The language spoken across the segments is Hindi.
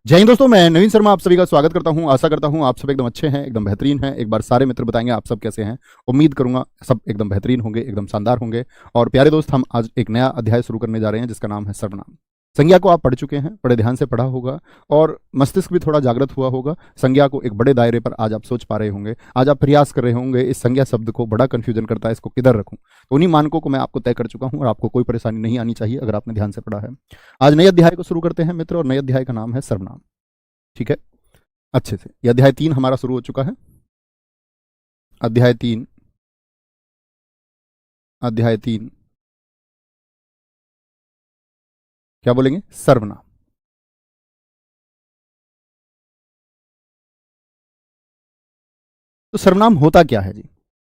जय हिंद दोस्तों, मैं नवीन शर्मा आप सभी का स्वागत करता हूं। आशा करता हूं आप सब एकदम अच्छे हैं, एकदम बेहतरीन हैं। एक बार सारे मित्र बताएंगे आप सब कैसे हैं। उम्मीद करूंगा सब एकदम बेहतरीन होंगे, एकदम शानदार होंगे। और प्यारे दोस्त, हम आज एक नया अध्याय शुरू करने जा रहे हैं जिसका नाम है सर्वनाम। संज्ञा को आप पढ़ चुके हैं, बड़े ध्यान से पढ़ा होगा और मस्तिष्क भी थोड़ा जागृत हुआ होगा। संज्ञा को एक बड़े दायरे पर आज आप सोच पा रहे होंगे। आज आप प्रयास कर रहे होंगे, इस संज्ञा शब्द को बड़ा कंफ्यूजन करता है, इसको किधर रखूं। तो उन्हीं मानकों को मैं आपको तय कर चुका हूं और आपको कोई परेशानी नहीं आनी चाहिए अगर आपने ध्यान से पढ़ा है। आज नए अध्याय को शुरू करते हैं मित्र, और नए अध्याय का नाम है सर्वनाम। ठीक है, अच्छे से। यह अध्याय 3 हमारा शुरू हो चुका है। अध्याय 3 क्या बोलेंगे? सर्वनाम। तो सर्वनाम होता क्या है जी?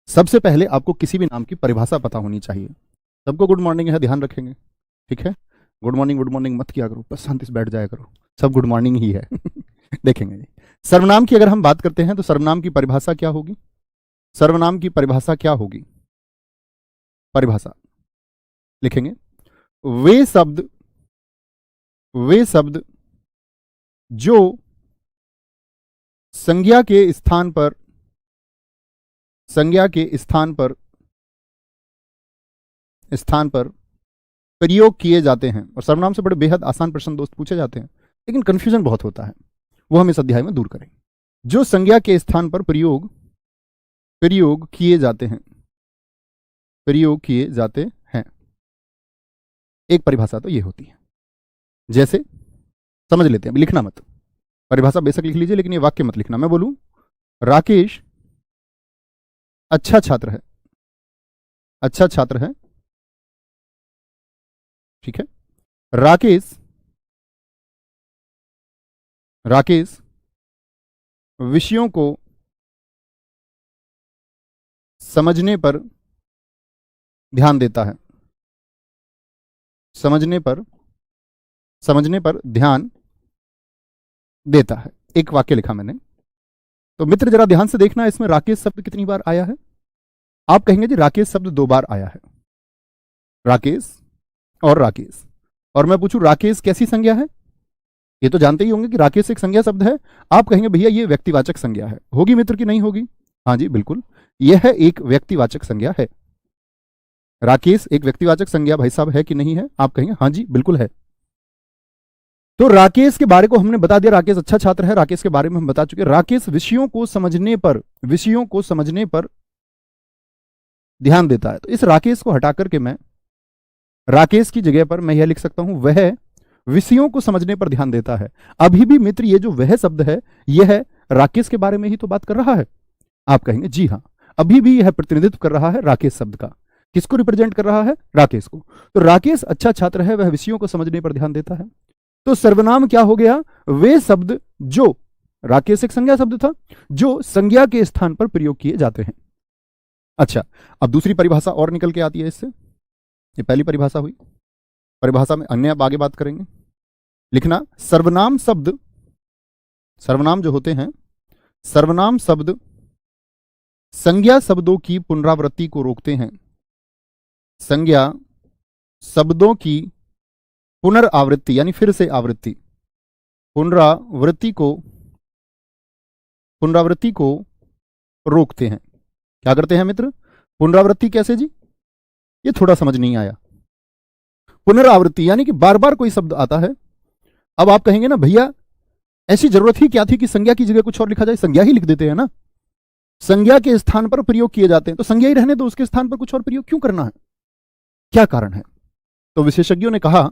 सबसे पहले आपको किसी भी नाम की परिभाषा पता होनी चाहिए। सबको गुड मॉर्निंग है, ध्यान रखेंगे। ठीक है, गुड मॉर्निंग मत किया करो, बस शांति से बैठ जाया करो। सब गुड मॉर्निंग ही है। देखेंगे जी, सर्वनाम की अगर हम बात करते हैं तो सर्वनाम की परिभाषा क्या होगी? सर्वनाम की परिभाषा क्या होगी? परिभाषा लिखेंगे, वे शब्द जो संज्ञा के स्थान पर प्रयोग किए जाते हैं। और सर्वनाम से बड़े बेहद आसान प्रश्न दोस्त पूछे जाते हैं, लेकिन कंफ्यूजन बहुत होता है, वो हम इस अध्याय में दूर करेंगे। जो संज्ञा के स्थान पर प्रयोग किए जाते हैं, एक परिभाषा तो ये होती है। जैसे समझ लेते हैं, अभी लिखना मत, परिभाषा बेशक लिख लीजिए लेकिन ये वाक्य मत लिखना। मैं बोलूं राकेश अच्छा छात्र है। ठीक है, राकेश विषयों को समझने पर ध्यान देता है। समझने पर ध्यान देता है, एक वाक्य लिखा मैंने। तो मित्र जरा ध्यान से देखना, इसमें राकेश शब्द कितनी बार आया है? आप कहेंगे जी राकेश शब्द 2 बार आया है। राकेश और मैं पूछूं राकेश कैसी संज्ञा है? ये तो जानते ही होंगे कि राकेश एक संज्ञा शब्द है। आप कहेंगे भैया ये व्यक्तिवाचक संज्ञा है, होगी मित्र की नहीं होगी? हाँ जी बिल्कुल, यह एक व्यक्तिवाचक संज्ञा है। राकेश एक व्यक्तिवाचक संज्ञा भाई साहब है कि नहीं है? आप कहेंगे हाँ जी बिल्कुल है। तो राकेश के बारे को हमने बता दिया, राकेश अच्छा छात्र है, राकेश के बारे में हम बता चुके। राकेश विषयों को समझने पर ध्यान देता है। तो इस राकेश को हटा करके मैं राकेश की जगह पर मैं यह लिख सकता हूं, वह विषयों को समझने पर ध्यान देता है। अभी भी मित्र ये जो वह शब्द है, यह राकेश के बारे में ही तो बात कर रहा है। आप कहेंगे जी हाँ, अभी भी यह प्रतिनिधित्व कर रहा है राकेश शब्द का। किसको रिप्रेजेंट कर रहा है? राकेश को। तो राकेश अच्छा छात्र है, वह विषयों को समझने पर ध्यान देता है। तो सर्वनाम क्या हो गया? वे शब्द जो, राकेश एक संज्ञा शब्द था, जो संज्ञा के स्थान पर प्रयोग किए जाते हैं। अच्छा, अब दूसरी परिभाषा और निकल के आती है इससे। ये पहली परिभाषा हुई, परिभाषा में अन्य अब आगे बात करेंगे। लिखना, सर्वनाम जो होते हैं, सर्वनाम शब्द संज्ञा शब्दों की पुनरावृत्ति को रोकते हैं। संज्ञा शब्दों की पुनरावृत्ति यानी फिर से आवृत्ति, पुनरावृत्ति को रोकते हैं। क्या करते हैं मित्र? पुनरावृत्ति कैसे जी? ये थोड़ा समझ नहीं आया। पुनरावृत्ति यानी कि बार बार कोई शब्द आता है। अब आप कहेंगे ना भैया ऐसी जरूरत ही क्या थी कि संज्ञा की जगह कुछ और लिखा जाए, संज्ञा ही लिख देते हैं ना। संज्ञा के स्थान पर प्रयोग किए जाते हैं, तो संज्ञा ही रहने दो, उसके स्थान पर कुछ और प्रयोग क्यों करना है? क्या कारण है? तो विशेषज्ञों ने कहा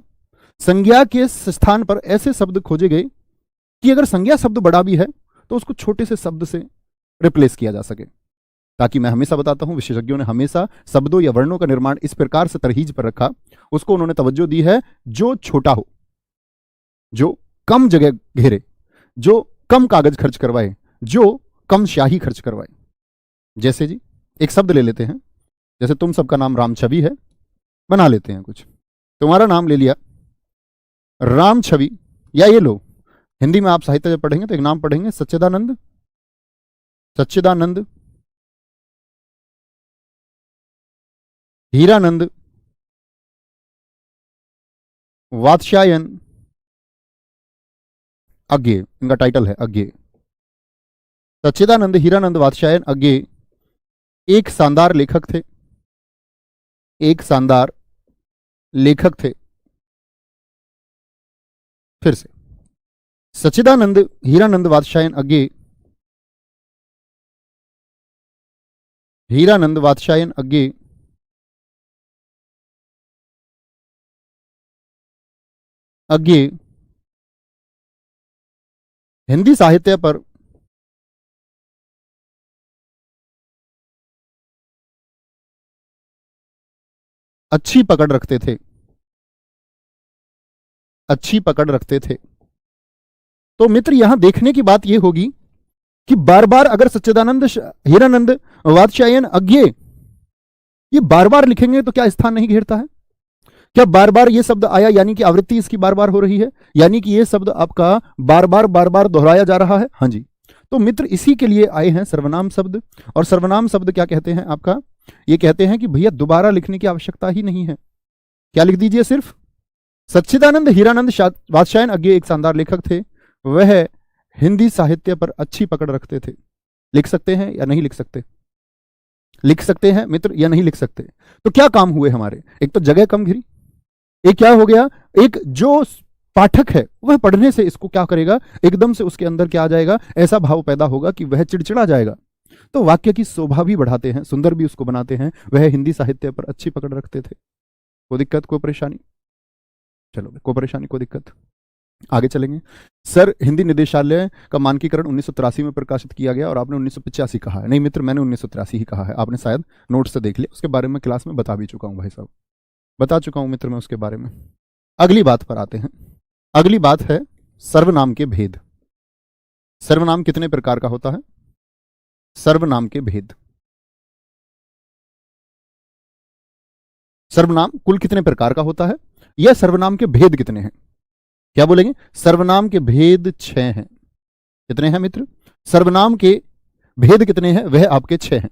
संज्ञा के स्थान पर ऐसे शब्द खोजे गए कि अगर संज्ञा शब्द बड़ा भी है तो उसको छोटे से शब्द से रिप्लेस किया जा सके। ताकि मैं हमेशा बताता हूं, विशेषज्ञों ने हमेशा शब्दों या वर्णों का निर्माण इस प्रकार से तरहीज पर रखा, उसको उन्होंने तवज्जो दी है जो छोटा हो, जो कम जगह घेरे, जो कम कागज खर्च करवाए, जो कम स्याही खर्च करवाए। जैसे जी एक शब्द ले लेते हैं, जैसे तुम सबका नाम राम छवि है, बना लेते हैं कुछ। तुम्हारा नाम ले लिया राम छवि, या ये लो हिंदी में आप साहित्य जब पढ़ेंगे तो एक नाम पढ़ेंगे सच्चिदानंद, हीरानंद, वात्स्यायन, अज्ञेय, इनका टाइटल है अज्ञेय। सच्चिदानंद हीरानंद वात्स्यायन अज्ञेय एक शानदार लेखक थे, एक शानदार लेखक थे। फिर से, सच्चिदानंद हीरानंद वात्स्यायन अज्ञेय, हीरानंद वात्स्यायन अज्ञेय अज्ञेय हिंदी साहित्य पर अच्छी पकड़ रखते थे, अच्छी पकड़ रखते थे। तो मित्र यहां देखने की बात यह होगी कि बार बार अगर सच्चिदानंद हीरानंद वात्स्यायन अज्ञेय ये बार बार लिखेंगे तो क्या स्थान नहीं घेरता है? क्या बार बार ये शब्द आया यानी कि आवृत्ति इसकी बार बार हो रही है, यानी कि ये शब्द आपका बार बार दोहराया जा रहा है। हाँ जी, तो मित्र इसी के लिए आए हैं सर्वनाम शब्द। और सर्वनाम शब्द क्या कहते हैं आपका? ये कहते हैं कि भैया दोबारा लिखने की आवश्यकता ही नहीं है। क्या लिख दीजिए, सिर्फ सच्चिदानंद हीरानंद वात्स्यायन अज्ञेय एक शानदार लेखक थे, वह हिंदी साहित्य पर अच्छी पकड़ रखते थे। लिख सकते हैं या नहीं लिख सकते? लिख सकते हैं मित्र या नहीं लिख सकते? तो क्या काम हुए हमारे? एक तो जगह कम घिरी, एक क्या हो गया, एक जो पाठक है वह पढ़ने से इसको क्या करेगा, एकदम से उसके अंदर क्या आ जाएगा, ऐसा भाव पैदा होगा कि वह चिड़चिड़ा जाएगा। तो वाक्य की शोभा भी बढ़ाते हैं, सुंदर भी उसको बनाते हैं। वह हिंदी साहित्य पर अच्छी पकड़ रखते थे। कोई दिक्कत, कोई परेशानी? चलो, कोई परेशानी, कोई दिक्कत? आगे चलेंगे। सर, हिंदी निदेशालय का मानकीकरण 1983 में प्रकाशित किया गया और आपने 1985 कहा है। नहीं मित्र, मैंने 1983 ही कहा है, आपने शायद नोट से देख लिया। उसके बारे में क्लास में बता भी चुका हूं भाई साहब, बता चुका हूं मित्र मैं उसके बारे में। अगली बात पर आते हैं। अगली बात है सर्वनाम के भेद। सर्वनाम कितने प्रकार का होता है? सर्वनाम के भेद। सर्वनाम कुल कितने प्रकार का होता है, यह सर्वनाम के भेद कितने हैं? क्या बोलेंगे? सर्वनाम के भेद 6 हैं। कितने हैं मित्र? सर्वनाम के भेद कितने हैं? वह आपके 6 हैं।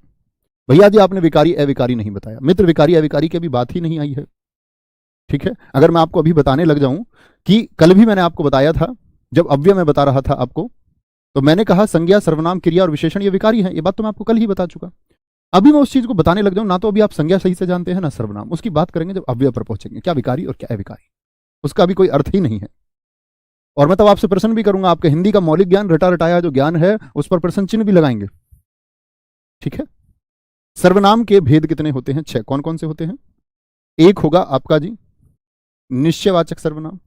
भैया जी आपने विकारी अविकारी नहीं बताया। मित्र विकारी अविकारी की अभी बात ही नहीं आई है, ठीक है। अगर मैं आपको अभी बताने लग जाऊं कि कल भी मैंने आपको बताया था, जब अव्यय में बता रहा था आपको, तो मैंने कहा संज्ञा सर्वनाम क्रिया और विशेषण ये विकारी है। ये बात तो मैं आपको कल ही बता चुका। अभी मैं उस चीज को बताने लग जाऊं ना, तो अभी आप संज्ञा सही से जानते हैं ना सर्वनाम, उसकी बात करेंगे जब अव्यय पर पहुंचेंगे। क्या विकारी और क्या अविकारी, उसका अभी कोई अर्थ ही नहीं है। और मैं तब आपसे प्रश्न भी करूंगा, आपके हिंदी का मौलिक ज्ञान रटा रटाया जो ज्ञान है उस पर प्रश्न चिन्ह भी लगाएंगे, ठीक है। सर्वनाम के भेद कितने होते हैं? 6। कौन कौन से होते हैं? एक होगा आपका जी निश्चयवाचक सर्वनाम,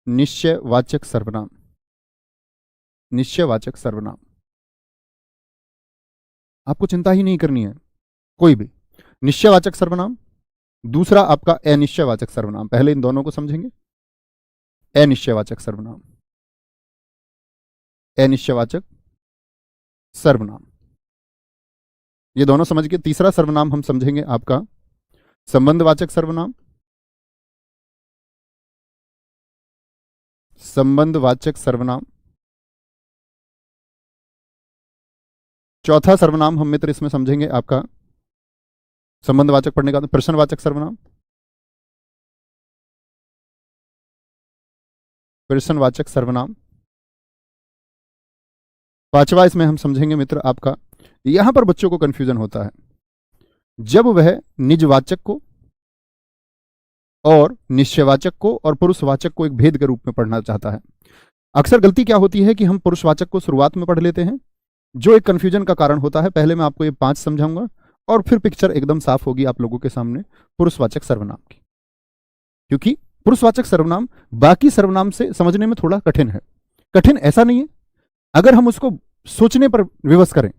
निश्चयवाचक सर्वनाम, निश्चयवाचक सर्वनाम। आपको चिंता ही नहीं करनी है कोई भी। निश्चयवाचक सर्वनाम। दूसरा आपका अनिश्चयवाचक सर्वनाम। पहले इन दोनों को समझेंगे। अनिश्चयवाचक सर्वनाम, अनिश्चयवाचक सर्वनाम, ये दोनों समझ के तीसरा सर्वनाम हम समझेंगे आपका संबंधवाचक सर्वनाम, संबंधवाचक सर्वनाम। चौथा सर्वनाम हम मित्र इसमें समझेंगे आपका संबंधवाचक पढ़ने का प्रश्नवाचक सर्वनाम, प्रश्नवाचक सर्वनाम। पांचवा इसमें हम समझेंगे मित्र आपका, यहां पर बच्चों को कंफ्यूजन होता है जब वह निजवाचक को और निश्चयवाचक को और पुरुषवाचक को एक भेद के रूप में पढ़ना चाहता है। अक्सर गलती क्या होती है कि हम पुरुषवाचक को शुरुआत में पढ़ लेते हैं, जो एक कंफ्यूजन का कारण होता है। पहले मैं आपको ये 5 समझाऊंगा और फिर पिक्चर एकदम साफ होगी आप लोगों के सामने पुरुषवाचक सर्वनाम की। क्योंकि पुरुषवाचक सर्वनाम बाकी सर्वनाम से समझने में थोड़ा कठिन है। कठिन ऐसा नहीं है, अगर हम उसको सोचने पर विवश करें,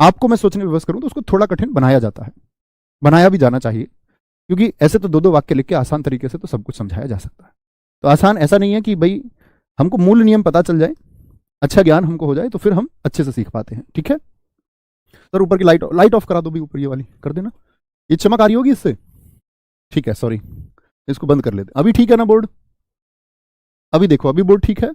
आपको मैं सोचने पर विवश करूं तो उसको थोड़ा कठिन बनाया जाता है, बनाया भी जाना चाहिए। क्योंकि ऐसे तो 2-2 वाक्य लिख के आसान तरीके से तो सब कुछ समझाया जा सकता है। तो आसान ऐसा नहीं है कि भाई हमको मूल नियम पता चल जाए, अच्छा ज्ञान हमको हो जाए तो फिर हम अच्छे से सीख पाते हैं, ठीक है। सर ऊपर की लाइट ऑफ करा दो भी, ऊपर ये वाली कर देना, ये चमक आ रही होगी इससे, ठीक है। सॉरी, इसको बंद कर लेते। अभी ठीक है ना बोर्ड? अभी देखो, अभी बोर्ड ठीक है,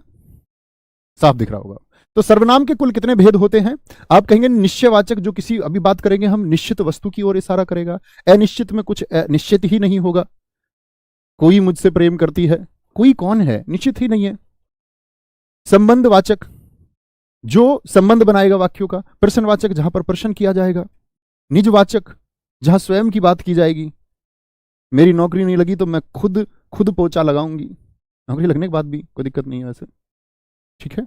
साफ दिख रहा होगा। तो सर्वनाम के कुल कितने भेद होते हैं? आप कहेंगे निश्चयवाचक, जो किसी अभी बात करेंगे हम निश्चित वस्तु की ओर इशारा करेगा। अनिश्चित में कुछ निश्चित ही नहीं होगा। कोई मुझसे प्रेम करती है, कोई कौन है, निश्चित ही नहीं है। संबंधवाचक जो संबंध बनाएगा वाक्यों का, प्रश्नवाचक जहां पर प्रश्न किया जाएगा, निजवाचक जहां स्वयं की बात की जाएगी, मेरी नौकरी नहीं लगी तो मैं खुद खुद पोछा लगाऊंगी, नौकरी लगने के बाद भी कोई दिक्कत नहीं है वैसे, ठीक है।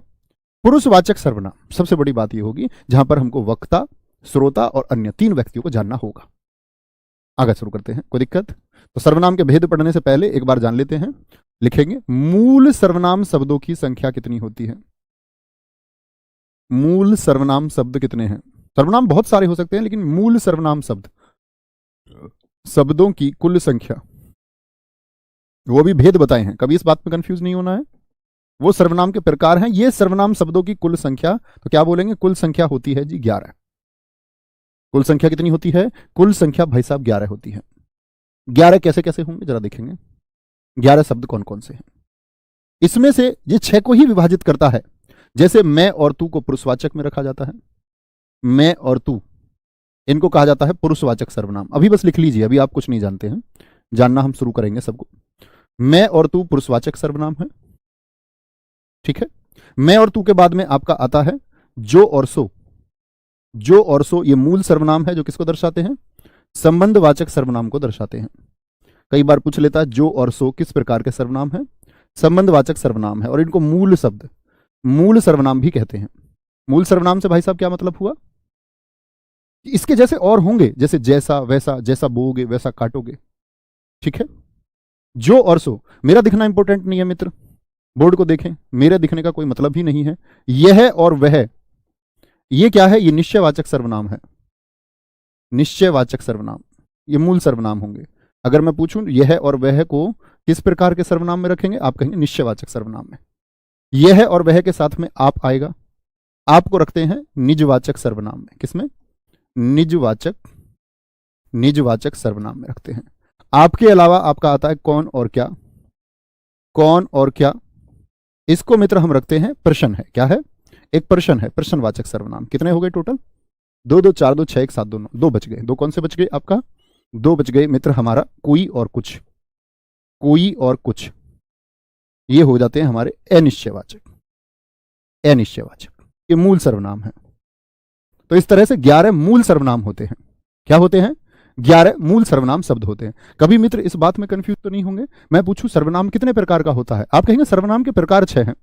पुरुषवाचक सर्वनाम, सबसे बड़ी बात यह होगी जहां पर हमको वक्ता, श्रोता और अन्य 3 व्यक्तियों को जानना होगा। आगे शुरू करते हैं, कोई दिक्कत? तो सर्वनाम के भेद पढ़ने से पहले एक बार जान लेते हैं, लिखेंगे मूल सर्वनाम शब्दों की संख्या कितनी होती है। मूल सर्वनाम शब्द कितने हैं? सर्वनाम बहुत सारे हो सकते हैं, लेकिन मूल सर्वनाम शब्द शब्दों की कुल संख्या, वो भी भेद बताए हैं, कभी इस बात में कंफ्यूज नहीं होना है। वो सर्वनाम के प्रकार हैं, ये सर्वनाम शब्दों की कुल संख्या, तो क्या बोलेंगे? कुल संख्या होती है जी 11। कुल संख्या कितनी होती है? कुल संख्या भाई साहब 11 होती है। 11 कैसे कैसे होंगे जरा देखेंगे। 11 शब्द कौन कौन से हैं? इसमें से ये 6 को ही विभाजित करता है। जैसे मैं और तू को पुरुषवाचक में रखा जाता है, मैं और तू इनको कहा जाता है पुरुषवाचक सर्वनाम। अभी बस लिख लीजिए, अभी आप कुछ नहीं जानते हैं, जानना हम शुरू करेंगे सबको। मैं और तू पुरुषवाचक सर्वनाम है, ठीक है। मैं और तू के बाद में आपका आता है जो और सो। जो और सो ये मूल सर्वनाम है, जो किसको दर्शाते हैं? संबंधवाचक सर्वनाम को दर्शाते हैं। कई बार पूछ लेता है जो और सो किस प्रकार के सर्वनाम है? संबंधवाचक सर्वनाम है, और इनको मूल शब्द, मूल सर्वनाम भी कहते हैं। मूल सर्वनाम से भाई साहब क्या मतलब हुआ? इसके जैसे और होंगे, जैसे जैसा वैसा, जैसा बोओगे वैसा काटोगे, ठीक है। जो और सो, मेरा दिखना इंपॉर्टेंट नहीं है मित्र, बोर्ड को देखें, मेरे दिखने का कोई मतलब ही नहीं है। यह और वह, ये क्या है? ये निश्चयवाचक सर्वनाम है। निश्चयवाचक सर्वनाम, ये मूल सर्वनाम होंगे। अगर मैं पूछूं यह और वह को किस प्रकार के सर्वनाम में रखेंगे, आप कहेंगे निश्चयवाचक सर्वनाम में। यह और वह के साथ में आप आएगा, आपको रखते हैं निजवाचक सर्वनाम में। किसमें? निजवाचक, निजवाचक सर्वनाम में रखते हैं। आपके अलावा आपका आता है कौन और क्या। कौन और क्या, इसको मित्र हम रखते हैं प्रश्न है। क्या है? एक प्रश्न है, प्रश्नवाचक सर्वनाम। कितने हो गए टोटल? 2 2 4 2 6 1 7 2 9, 2 बच गए। 2 कौन से बच गए आपका? 2 बच गए मित्र हमारा कोई और कुछ। कोई और कुछ, ये हो जाते हैं हमारे अनिश्चयवाचक। अनिश्चयवाचक ये मूल सर्वनाम है। तो इस तरह से 11 मूल सर्वनाम होते हैं। क्या होते हैं? 11 मूल सर्वनाम शब्द होते हैं। कभी मित्र इस बात में कंफ्यूज तो नहीं होंगे, मैं पूछूं सर्वनाम कितने प्रकार का होता है, आप कहेंगे सर्वनाम के प्रकार 6 हैं।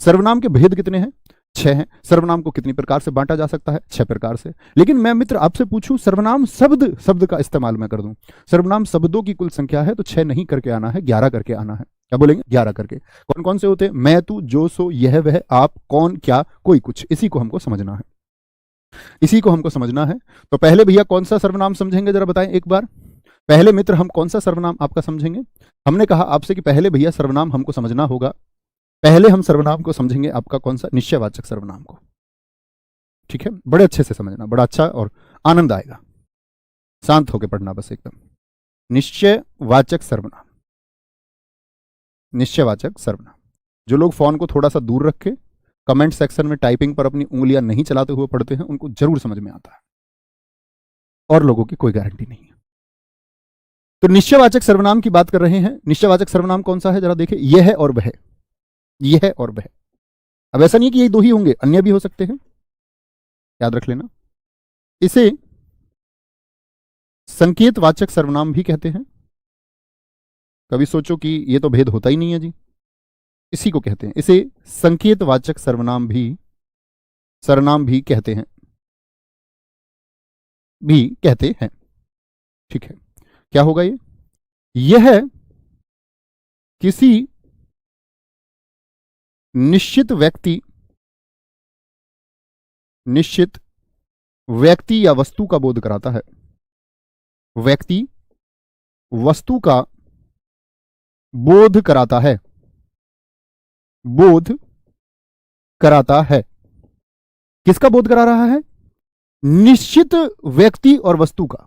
सर्वनाम के भेद कितने हैं? 6 हैं। सर्वनाम को कितनी प्रकार से बांटा जा सकता है? 6 प्रकार से। लेकिन मैं मित्र आपसे पूछूं सर्वनाम शब्द, शब्द का इस्तेमाल मैं कर दूं, सर्वनाम शब्दों की कुल संख्या है, तो 6 नहीं करके आना है, 11 करके आना है। क्या बोलेंगे? 11 करके। कौन कौन से होते हैं? मैं, तू, जो, सो, यह, वह, आप, कौन, क्या, कोई, कुछ। इसी को हमको समझना है, इसी को हमको समझना है। तो पहले भैया कौन सा सर्वनाम समझेंगे जरा बताएं एक बार। पहले मित्र हम कौन सा सर्वनाम आपका समझेंगे? हमने कहा आपसे कि पहले भैया सर्वनाम हमको समझना होगा। पहले हम सर्वनाम को समझेंगे आपका कौन सा? निश्चयवाचक सर्वनाम को, ठीक है। बड़े अच्छे से समझना, बड़ा अच्छा और आनंद आएगा। शांत होकर पढ़ना बस एकदम। निश्चयवाचक सर्वनाम, निश्चयवाचक सर्वनाम। जो लोग फोन को थोड़ा सा दूर रखे, कमेंट सेक्शन में टाइपिंग पर अपनी उंगलियां नहीं चलाते हुए पढ़ते हैं, उनको जरूर समझ में आता है, और लोगों की कोई गारंटी नहीं है। तो निश्चयवाचक सर्वनाम की बात कर रहे हैं। निश्चयवाचक सर्वनाम कौन सा है जरा देखिए। यह है और वह, यह और वह। अब ऐसा नहीं कि यही 2 ही होंगे, अन्य भी हो सकते हैं, याद रख लेना। इसे संकेतवाचक सर्वनाम भी कहते हैं। कभी सोचो कि ये तो भेद होता ही नहीं है जी, इसी को कहते हैं। इसे संकेतवाचक सर्वनाम भी, सर्वनाम भी कहते हैं, भी कहते हैं, ठीक है। क्या होगा ये? यह किसी निश्चित व्यक्ति, निश्चित व्यक्ति या वस्तु का बोध कराता है। व्यक्ति वस्तु का बोध कराता है, बोध कराता है। किसका बोध करा रहा है? निश्चित व्यक्ति और वस्तु का।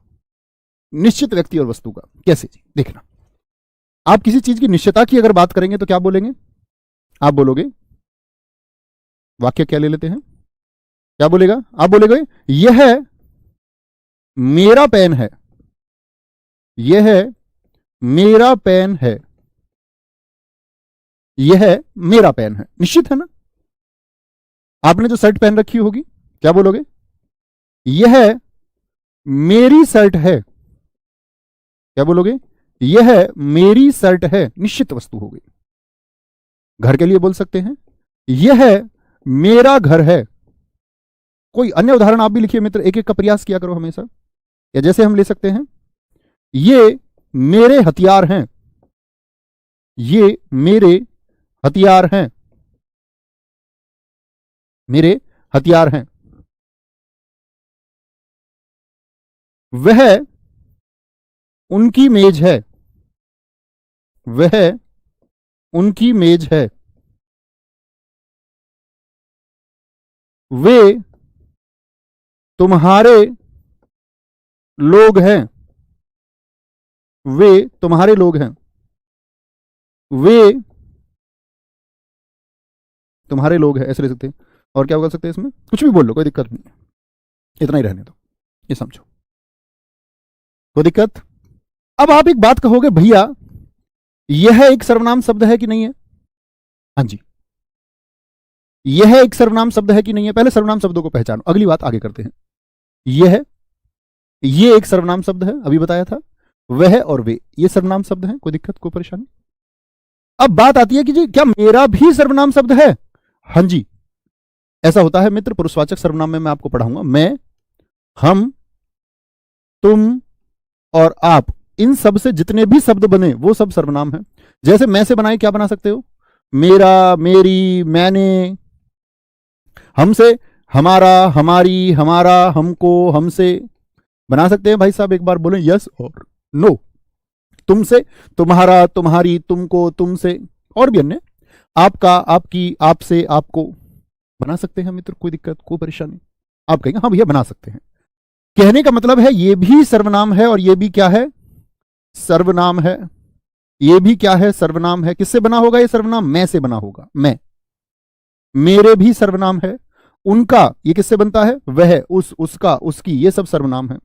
निश्चित व्यक्ति और वस्तु का कैसे जी? देखना, आप किसी चीज की निश्चयता की अगर बात करेंगे तो क्या बोलेंगे? आप बोलोगे, वाक्य क्या ले लेते हैं, क्या बोलेगा? आप बोलेगे यह मेरा पेन है, यह मेरा पेन है, यह मेरा पेन है। निश्चित है ना, आपने जो शर्ट पहन रखी होगी, क्या बोलोगे? यह मेरी शर्ट है। क्या बोलोगे? यह मेरी शर्ट है। निश्चित वस्तु हो गई। घर के लिए बोल सकते हैं, यह मेरा घर है। कोई अन्य उदाहरण आप भी लिखिए मित्र, एक एक का प्रयास किया करो हमेशा। या जैसे हम ले सकते हैं, ये मेरे हथियार हैं। ये मेरे हथियार हैं। मेरे हथियार हैं। वह उनकी मेज है। वह उनकी मेज है। वे तुम्हारे लोग हैं। वे तुम्हारे लोग हैं। वे तुम्हारे लोग हैं, ऐसे ले सकते हैं। और क्या बोल सकते हैं इसमें? कुछ भी बोल लो, कोई दिक्कत नहीं है, इतना ही रहने दो, ये समझो, कोई दिक्कत? अब आप एक बात कहोगे, भैया यह एक सर्वनाम शब्द है कि नहीं है? हाँ जी, यह एक सर्वनाम शब्द है कि नहीं है? पहले सर्वनाम शब्दों को पहचानो, अगली बात आगे करते हैं। ये एक सर्वनाम शब्द है, अभी बताया था। वह और वे, ये सर्वनाम शब्द हैं, कोई दिक्कत, कोई परेशानी? अब बात आती है कि जी क्या मेरा भी सर्वनाम शब्द है? हाँ जी, ऐसा होता है मित्र। पुरुषवाचक सर्वनाम में मैं आपको पढ़ाऊंगा। मैं, हम, तुम और आप, इन सब से जितने भी शब्द बने वो सब सर्वनाम है। जैसे मैं से बनाए क्या बना सकते हो? मेरा, मेरी, मैंने। हमसे हमारा, हमारी, हमारा, हमको, हमसे बना सकते हैं। भाई साहब एक बार बोलें यस और नो। तुमसे तुम्हारा, तुम्हारी, तुमको, तुमसे, और भी अन्य, आपका, आपकी, आपसे, आपको बना सकते हैं मित्र, कोई दिक्कत, कोई परेशानी? आप कहेंगे हाँ भैया बना सकते हैं। कहने का मतलब है ये भी सर्वनाम है और ये भी क्या है? सर्वनाम है। ये भी क्या है? सर्वनाम है। किससे बना होगा ये सर्वनाम? मैं से बना होगा। मैं, मेरे भी सर्वनाम है। उनका, ये किससे बनता है? वह, उस, उसका, उसकी, ये सब सर्वनाम है।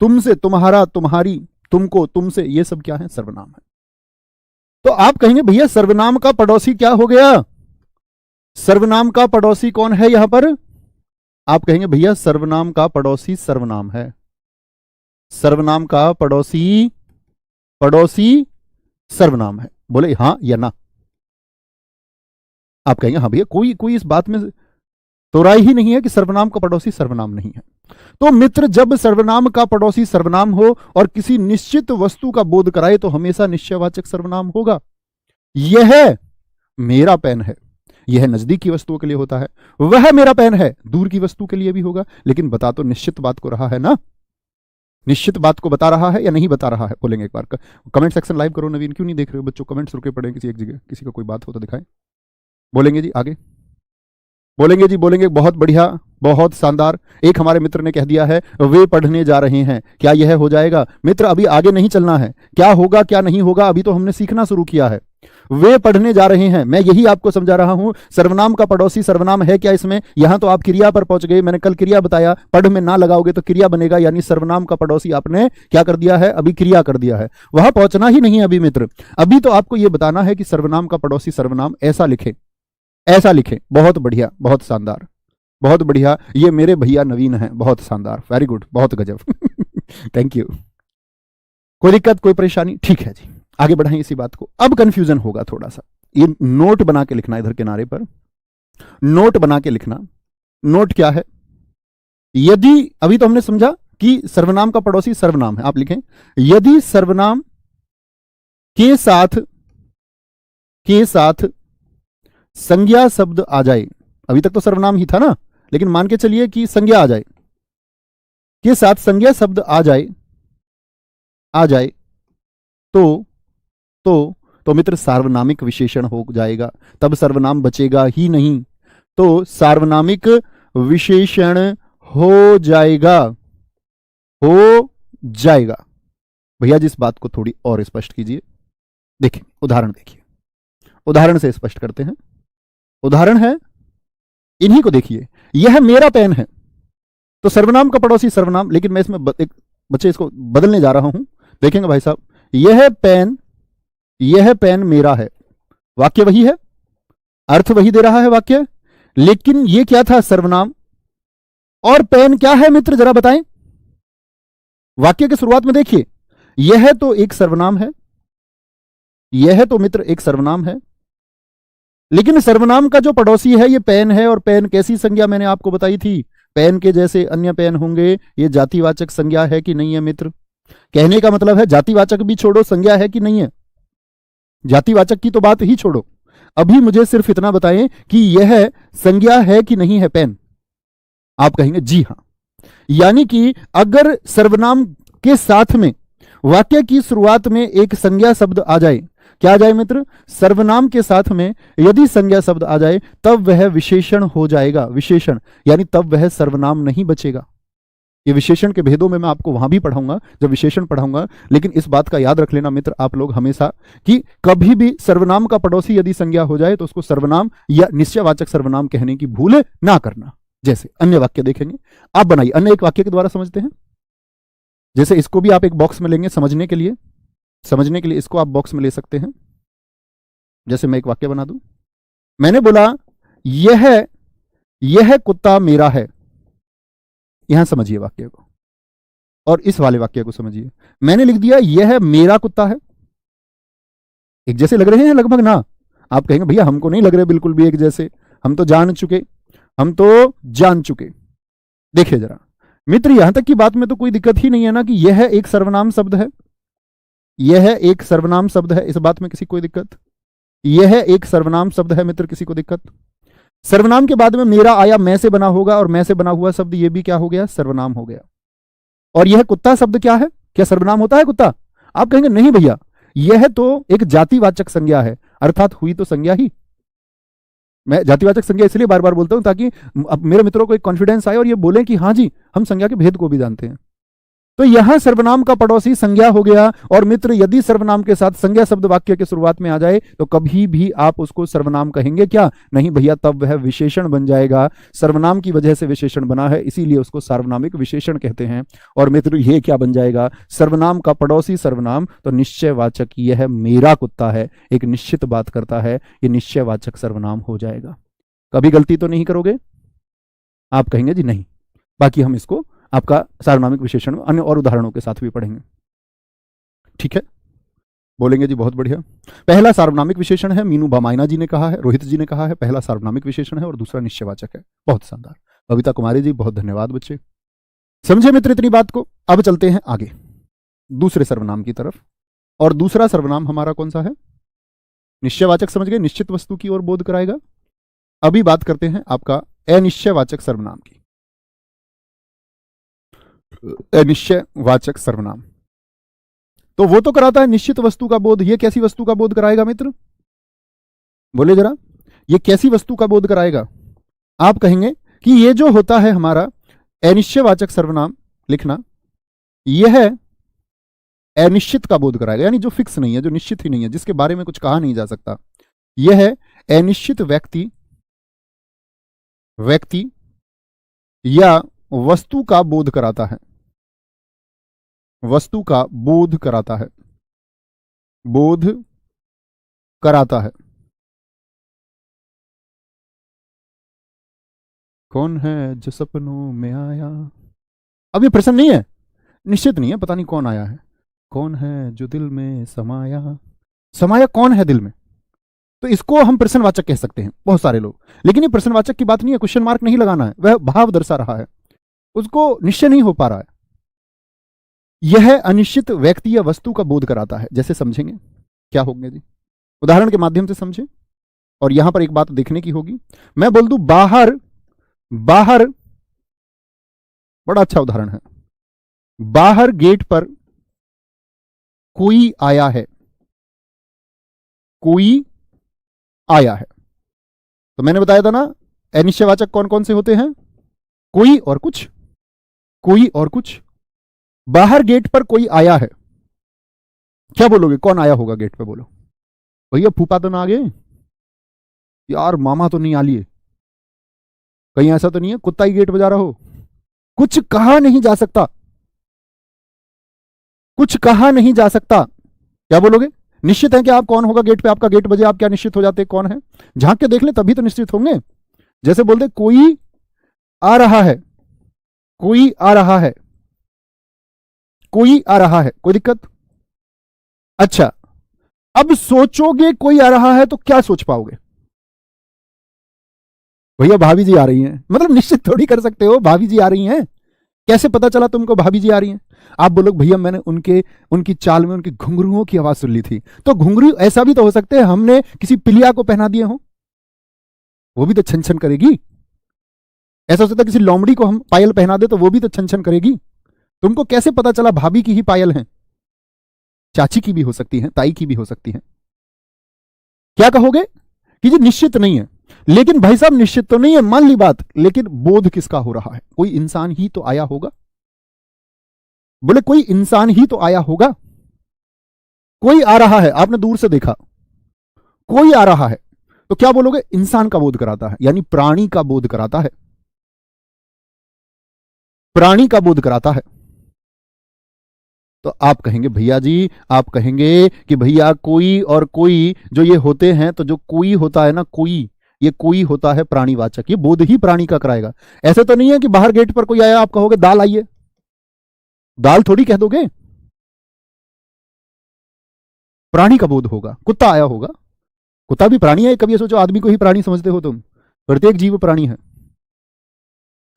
तुमसे, तुम्हारा, तुम्हारी, तुमको, तुमसे, ये सब क्या है? सर्वनाम है। तो आप कहेंगे भैया सर्वनाम का पड़ोसी क्या हो गया? सर्वनाम का पड़ोसी कौन है यहां पर? आप कहेंगे भैया सर्वनाम का पड़ोसी सर्वनाम है। सर्वनाम का पड़ोसी, पड़ोसी सर्वनाम है। बोले हां या ना? आप कहेंगे हाँ भैया, कोई कोई इस बात में तो राय ही नहीं है कि सर्वनाम का पड़ोसी सर्वनाम नहीं है। तो मित्र, जब सर्वनाम का पड़ोसी सर्वनाम हो और किसी निश्चित वस्तु का बोध कराए तो हमेशा निश्चयवाचक सर्वनाम होगा। यह मेरा पेन है, यह नजदीक की वस्तुओं के लिए होता है। वह मेरा पेन है, दूर की वस्तु के लिए भी होगा। लेकिन बता तो निश्चित बात को रहा है ना? निश्चित बात को बता रहा है या नहीं बता रहा है? बोलेंगे एक बार कमेंट सेक्शन लाइव करो। नवीन क्यों नहीं देख रहे हो बच्चों? कमेंट्स रुके पड़े किसी एक जगह, किसी का कोई बात हो तो दिखाएं। बोलेंगे जी आगे, बोलेंगे जी, बोलेंगे। बहुत बढ़िया, बहुत शानदार। एक हमारे मित्र ने कह दिया है वे पढ़ने जा रहे हैं। क्या यह हो जाएगा? मित्र अभी आगे नहीं चलना है, क्या होगा क्या नहीं होगा अभी तो हमने सीखना शुरू किया है। वे पढ़ने जा रहे हैं, मैं यही आपको समझा रहा हूं। सर्वनाम का पड़ोसी सर्वनाम है क्या इसमें? यहां तो आप क्रिया पर पहुंच गए। मैंने कल क्रिया बताया, पढ़ में ना लगाओगे तो क्रिया बनेगा, यानी सर्वनाम का पड़ोसी आपने क्या कर दिया है? अभी क्रिया कर दिया है। वहां पहुंचना ही नहीं अभी मित्र। अभी तो आपको यह बताना है कि सर्वनाम का पड़ोसी सर्वनाम ऐसा लिखे, ऐसा लिखे। बहुत बढ़िया, बहुत शानदार, बहुत बढ़िया। ये मेरे भैया नवीन हैं, बहुत शानदार, वेरी गुड, बहुत गजब। Thank you. कोई दिक्कत, कोई परेशानी? ठीक है जी, आगे बढ़ाएं इसी बात को। अब कंफ्यूजन होगा थोड़ा सा, ये नोट बना के लिखना, इधर किनारे पर नोट बना के लिखना। नोट क्या है? यदि, अभी तो हमने समझा कि सर्वनाम का पड़ोसी सर्वनाम है। आप लिखें यदि सर्वनाम के साथ संज्ञा शब्द आ जाए, अभी तक तो सर्वनाम ही था ना, लेकिन मान के चलिए कि संज्ञा आ जाए, के साथ संज्ञा शब्द आ जाए तो मित्र सार्वनामिक विशेषण हो जाएगा। तब सर्वनाम बचेगा ही नहीं, तो सार्वनामिक विशेषण हो जाएगा, हो जाएगा। भैया जी इस बात को थोड़ी और स्पष्ट कीजिए। देखिए उदाहरण, देखिए उदाहरण से स्पष्ट करते हैं। उदाहरण है, इन्हीं को देखिए। यह मेरा पेन है, तो सर्वनाम का पड़ोसी सर्वनाम, लेकिन मैं इसमें एक बच्चे इसको बदलने जा रहा हूं। देखेंगे भाई साहब, यह पेन मेरा है, वाक्य वही है, अर्थ वही दे रहा है वाक्य। लेकिन ये क्या था? सर्वनाम। और पेन क्या है मित्र, जरा बताएं। वाक्य की शुरुआत में देखिए, यह तो एक सर्वनाम है, यह तो मित्र एक सर्वनाम है, लेकिन सर्वनाम का जो पड़ोसी है ये पेन है। और पेन कैसी संज्ञा मैंने आपको बताई थी? पेन के जैसे अन्य पेन होंगे। ये जातिवाचक संज्ञा है कि नहीं है मित्र? कहने का मतलब है जातिवाचक भी छोड़ो, संज्ञा है कि नहीं है? जातिवाचक की तो बात ही छोड़ो, अभी मुझे सिर्फ इतना बताएं कि यह संज्ञा है कि नहीं है पेन। आप कहेंगे जी हां। यानी कि अगर सर्वनाम के साथ में वाक्य की शुरुआत में एक संज्ञा शब्द आ जाए, क्या आ जाए मित्र? सर्वनाम के साथ में यदि संज्ञा शब्द आ जाए तब वह विशेषण हो जाएगा। विशेषण यानी तब वह सर्वनाम नहीं बचेगा। ये विशेषण के भेदों में मैं आपको वहां भी पढ़ाऊंगा जब विशेषण पढ़ाऊंगा, लेकिन इस बात का याद रख लेना मित्र आप लोग हमेशा कि कभी भी सर्वनाम का पड़ोसी यदि संज्ञा हो जाए तो उसको सर्वनाम या निश्चयवाचक सर्वनाम कहने की भूल ना करना। जैसे अन्य वाक्य देखेंगे, आप बनाइए, अन्य एक वाक्य के द्वारा समझते हैं। जैसे इसको भी आप एक बॉक्स में लेंगे समझने के लिए, इसको आप बॉक्स में ले सकते हैं। जैसे मैं एक वाक्य बना दूं, मैंने बोला यह कुत्ता मेरा है। यहां समझिए वाक्य को, और इस वाले वाक्य को समझिए। मैंने लिख दिया यह मेरा कुत्ता है। एक जैसे लग रहे हैं लगभग ना? आप कहेंगे भैया हमको नहीं लग रहे बिल्कुल भी एक जैसे, हम तो जान चुके। देखिए जरा मित्र, यहां तक की बात में तो कोई दिक्कत ही नहीं है ना कि यह एक सर्वनाम शब्द है। यह एक सर्वनाम शब्द है, इस बात में किसी कोई दिक्कत? यह एक सर्वनाम शब्द है मित्र, किसी को दिक्कत? सर्वनाम के बाद में मेरा आया, मैं से बना होगा, और मैं से बना हुआ शब्द ये भी क्या हो गया? सर्वनाम हो गया। और यह कुत्ता शब्द क्या है? क्या सर्वनाम होता है कुत्ता? आप कहेंगे नहीं भैया, यह तो एक जातिवाचक संज्ञा है, अर्थात हुई तो संज्ञा ही। मैं जातिवाचक संज्ञा इसलिए बार बार बोलता हूं ताकि अब मेरे मित्रों को एक कॉन्फिडेंस आए और ये बोलें कि हाँ जी हम संज्ञा के भेद को भी जानते हैं। तो यहां सर्वनाम का पड़ोसी संज्ञा हो गया। और मित्र यदि सर्वनाम के साथ संज्ञा शब्द वाक्य के शुरुआत में आ जाए तो कभी भी आप उसको सर्वनाम कहेंगे क्या? नहीं भैया, तब वह विशेषण बन जाएगा। सर्वनाम की वजह से विशेषण बना है, इसीलिए उसको सार्वनामिक विशेषण कहते हैं। और मित्र ये क्या बन जाएगा? सर्वनाम का पड़ोसी सर्वनाम, तो निश्चयवाचक यह मेरा कुत्ता है, एक निश्चित बात करता है, ये निश्चयवाचक सर्वनाम हो जाएगा। कभी गलती तो नहीं करोगे? आप कहेंगे जी नहीं। बाकी हम इसको आपका सार्वनामिक विशेषण अन्य और उदाहरणों के साथ भी पढ़ेंगे, ठीक है? बोलेंगे जी बहुत बढ़िया। पहला सार्वनामिक विशेषण है, मीनू बामायना जी ने कहा है, रोहित जी ने कहा है, पहला सार्वनामिक विशेषण है और दूसरा निश्चयवाचक है। बहुत शानदार। कविता कुमारी जी बहुत धन्यवाद बच्चे। समझे मित्र इतनी बात को? अब चलते हैं आगे दूसरे सर्वनाम की तरफ। और दूसरा सर्वनाम हमारा कौन सा है? निश्चयवाचक समझ गए, निश्चित वस्तु की ओर बोध कराएगा। अभी बात करते हैं आपका अनिश्चयवाचक सर्वनाम की। अनिश्चयवाचक सर्वनाम तो वो तो कराता है निश्चित वस्तु का बोध। ये कैसी वस्तु का बोध कराएगा मित्र? बोले जरा, ये कैसी वस्तु का बोध कराएगा? आप कहेंगे कि ये जो होता है हमारा अनिश्चयवाचक सर्वनाम लिखना, यह अनिश्चित का बोध कराएगा, यानी जो फिक्स नहीं है, जो निश्चित ही नहीं है, जिसके बारे में कुछ कहा नहीं जा सकता। यह अनिश्चित व्यक्ति या वस्तु का बोध कराता है। वस्तु का बोध कराता है, बोध कराता है। कौन है जो सपनों में आया? अब ये प्रश्न नहीं है, निश्चित नहीं है, पता नहीं कौन आया है। कौन है जो दिल में समाया? समाया कौन है दिल में? तो इसको हम प्रश्नवाचक कह सकते हैं बहुत सारे लोग, लेकिन ये प्रश्नवाचक की बात नहीं है, क्वेश्चन मार्क नहीं लगाना है, वह भाव दर्शा रहा है, उसको निश्चय नहीं हो पा रहा है। यह अनिश्चित व्यक्ति या वस्तु का बोध कराता है। जैसे समझेंगे क्या होंगे जी? उदाहरण के माध्यम से समझें। और यहां पर एक बात देखने की होगी, मैं बोल दूं बाहर, बड़ा अच्छा उदाहरण है, बाहर गेट पर कोई आया है, कोई आया है। तो मैंने बताया था ना अनिश्चयवाचक कौन कौन से होते हैं? कोई और कुछ, कोई और कुछ। बाहर गेट पर कोई आया है, क्या बोलोगे? कौन आया होगा गेट पे? बोलो भैया फूफा तो ना आ गए यार, मामा तो नहीं आ लिए, कहीं ऐसा तो नहीं है कुत्ता ही गेट बजा रहा हो? कुछ कहा नहीं जा सकता, कुछ कहा नहीं जा सकता। क्या बोलोगे? निश्चित है कि आप कौन होगा गेट पे? आपका गेट बजे आप क्या निश्चित हो जाते कौन है? झांक के देख ले तभी तो निश्चित होंगे। जैसे बोलते कोई आ रहा है, कोई आ रहा है, कोई आ रहा है, कोई दिक्कत? अच्छा, अब सोचोगे कोई आ रहा है तो क्या सोच पाओगे? भैया भाभी जी आ रही हैं, मतलब निश्चित थोड़ी कर सकते हो भाभी जी आ रही हैं। कैसे पता चला तुमको भाभी जी आ रही हैं? आप बोलोगे भैया मैंने उनकी चाल में उनकी घुंघरुओं की आवाज सुन ली थी। तो घुंघरू ऐसा भी तो हो सकते हैं हमने किसी पिलिया को पहना दिए हो, वो भी तो छन छन करेगी। ऐसा हो सकता है किसी लोमड़ी को हम पायल पहना दे तो वो भी तो छन छन करेगी। तुमको कैसे पता चला भाभी की ही पायल है? चाची की भी हो सकती है, ताई की भी हो सकती है। क्या कहोगे कि जी निश्चित नहीं है। लेकिन भाई साहब निश्चित तो नहीं है, मान ली बात, लेकिन बोध किसका हो रहा है? कोई इंसान ही तो आया होगा। बोले कोई इंसान ही तो आया होगा। कोई आ रहा है, आपने दूर से देखा, कोई आ रहा है, तो क्या बोलोगे? इंसान का बोध कराता है, यानी प्राणी का बोध कराता है, प्राणी का बोध कराता है। तो आप कहेंगे भैया जी, आप कहेंगे कि भैया कोई और कोई जो ये होते हैं, तो जो कोई होता है ना, कोई, ये कोई होता है प्राणीवाचक, ये बोध ही प्राणी का कराएगा। ऐसे तो नहीं है कि बाहर गेट पर कोई आया आप कहोगे दाल आइए, दाल थोड़ी कह दोगे। प्राणी का बोध होगा। कुत्ता आया होगा, कुत्ता भी प्राणी है। कभी सोचो आदमी को ही प्राणी समझते हो तुम? प्रत्येक जीव प्राणी है।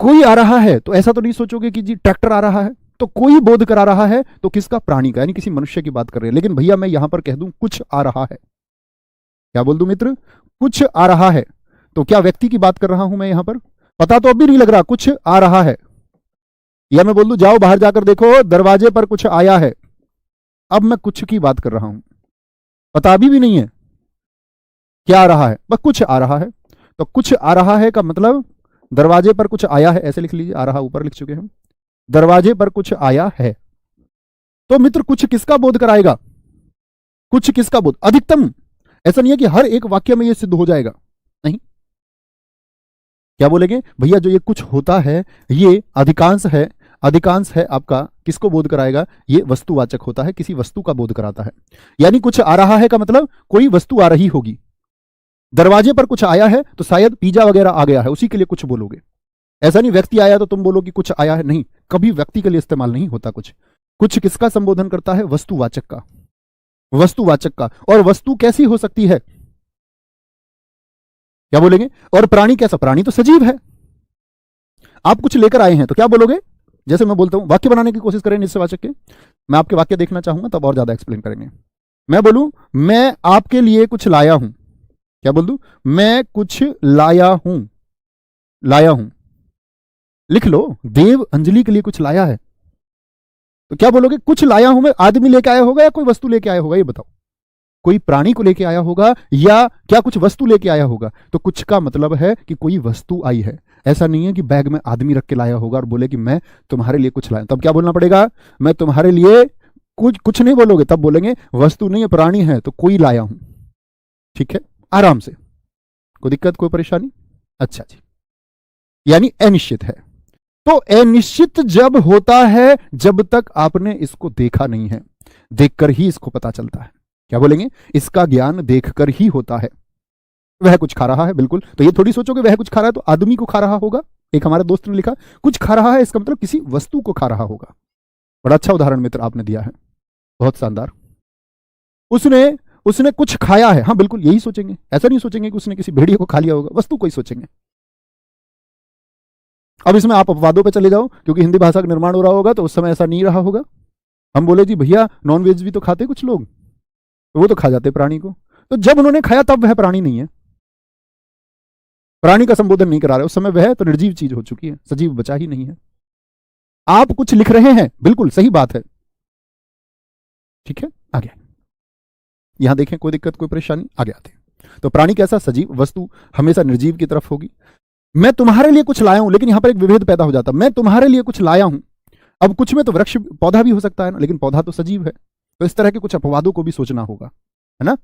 कोई आ रहा है तो ऐसा तो नहीं सोचोगे कि जी ट्रैक्टर आ रहा है। तो कोई बोध करा रहा है तो किसका? प्राणी का, यानी किसी मनुष्य की बात कर रहे हैं। लेकिन भैया मैं यहां पर कह दूं कुछ आ रहा है, क्या बोल दूं मित्र? कुछ आ रहा है, तो क्या व्यक्ति की बात कर रहा हूं मैं यहां पर? पता तो अब भी नहीं लग रहा, कुछ आ रहा है। या मैं बोल दूं जाओ बाहर जाकर देखो दरवाजे पर कुछ आया है, अब मैं कुछ की बात कर रहा हूं, पता अभी भी नहीं है क्या आ रहा है, बस कुछ आ रहा है। तो कुछ आ रहा है का मतलब दरवाजे पर कुछ आया है, ऐसे लिख लीजिए, आ रहा ऊपर लिख चुके हैं, दरवाजे पर कुछ आया है। तो मित्र कुछ किसका बोध कराएगा? कुछ किसका बोध? अधिकतम, ऐसा नहीं है कि हर एक वाक्य में यह सिद्ध हो जाएगा, नहीं। क्या बोलेंगे भैया जो ये कुछ होता है ये अधिकांश है, अधिकांश है आपका किसको बोध कराएगा? ये वस्तुवाचक होता है, किसी वस्तु का बोध कराता है। यानी कुछ आ रहा है का मतलब कोई वस्तु आ रही होगी। दरवाजे पर कुछ आया है तो शायद पिज्जा वगैरह आ गया है, उसी के लिए कुछ बोलोगे। ऐसा नहीं व्यक्ति आया तो तुम बोलो कि कुछ आया है, नहीं, कभी व्यक्ति के लिए इस्तेमाल नहीं होता कुछ। कुछ किसका संबोधन करता है? वस्तुवाचक का, वस्तुवाचक का। और वस्तु कैसी हो सकती है? क्या बोलेंगे? और प्राणी कैसा? प्राणी तो सजीव है। आप कुछ लेकर आए हैं तो क्या बोलोगे? जैसे मैं बोलता हूं, वाक्य बनाने की कोशिश करें निश्चयवाचक के, मैं आपके वाक्य देखना चाहूंगा तब और ज्यादा एक्सप्लेन करेंगे। मैं बोलूं मैं आपके लिए कुछ लाया हूं, क्या बोल दूं? मैं कुछ लाया हूं, लाया हूं, लिख लो, देव अंजलि के लिए कुछ लाया है। तो क्या बोलोगे? कुछ लाया हूं मैं, आदमी लेके आया होगा या कोई वस्तु लेके आया होगा? ये बताओ, कोई प्राणी को लेके आया होगा या क्या कुछ वस्तु लेके आया होगा? तो कुछ का मतलब है कि कोई वस्तु आई है। ऐसा नहीं है कि बैग में आदमी रख के लाया होगा और बोले कि मैं तुम्हारे लिए कुछ लाया। तब क्या बोलना पड़ेगा? मैं तुम्हारे लिए कुछ नहीं बोलोगे, तब बोलेंगे वस्तु नहीं है प्राणी है तो कोई लाया हूं। ठीक है, आराम से, कोई दिक्कत कोई परेशानी? अच्छा जी, यानी अनिश्चित है। तो अनिश्चित जब होता है जब तक आपने इसको देखा नहीं है, देखकर ही इसको पता चलता है। क्या बोलेंगे? इसका ज्ञान देखकर ही होता है। वह कुछ खा रहा है, बिल्कुल। तो ये थोड़ी सोचोगे वह कुछ खा रहा है तो आदमी को खा रहा होगा। एक हमारे दोस्त ने लिखा कुछ खा रहा है, इसका मतलब किसी वस्तु को खा रहा होगा। बड़ा अच्छा उदाहरण मित्र आपने दिया है, बहुत शानदार। उसने उसने कुछ खाया है, हाँ बिल्कुल यही सोचेंगे। ऐसा नहीं सोचेंगे कि उसने किसी भेड़िए को खा लिया होगा, वस्तु को ही सोचेंगे। अब इसमें आप अपवादों पे चले जाओ, क्योंकि हिंदी भाषा का निर्माण हो रहा होगा तो उस समय ऐसा नहीं रहा होगा। हम बोले जी भैया नॉनवेज भी तो खाते कुछ लोग, तो वो तो खा जाते प्राणी को। तो जब उन्होंने खाया तब वह प्राणी नहीं है, प्राणी का संबोधन नहीं करा रहे उस समय, वह तो निर्जीव चीज हो चुकी है, सजीव बचा ही नहीं है। आप कुछ लिख रहे हैं, बिल्कुल सही बात है। ठीक है, आगे यहां देखें, कोई दिक्कत कोई परेशानी? आगे आते हैं। तो प्राणी कैसा? सजीव, वस्तु हमेशा निर्जीव की तरफ होगी। मैं तुम्हारे लिए कुछ लाया हूं, लेकिन यहां पर एक विभेद पैदा हो जाता है। मैं तुम्हारे लिए कुछ लाया हूं, अब कुछ में तो वृक्ष पौधा भी हो सकता है ना, लेकिन पौधा तो सजीव है। तो इस तरह के कुछ अपवादों को भी सोचना होगा, है ना।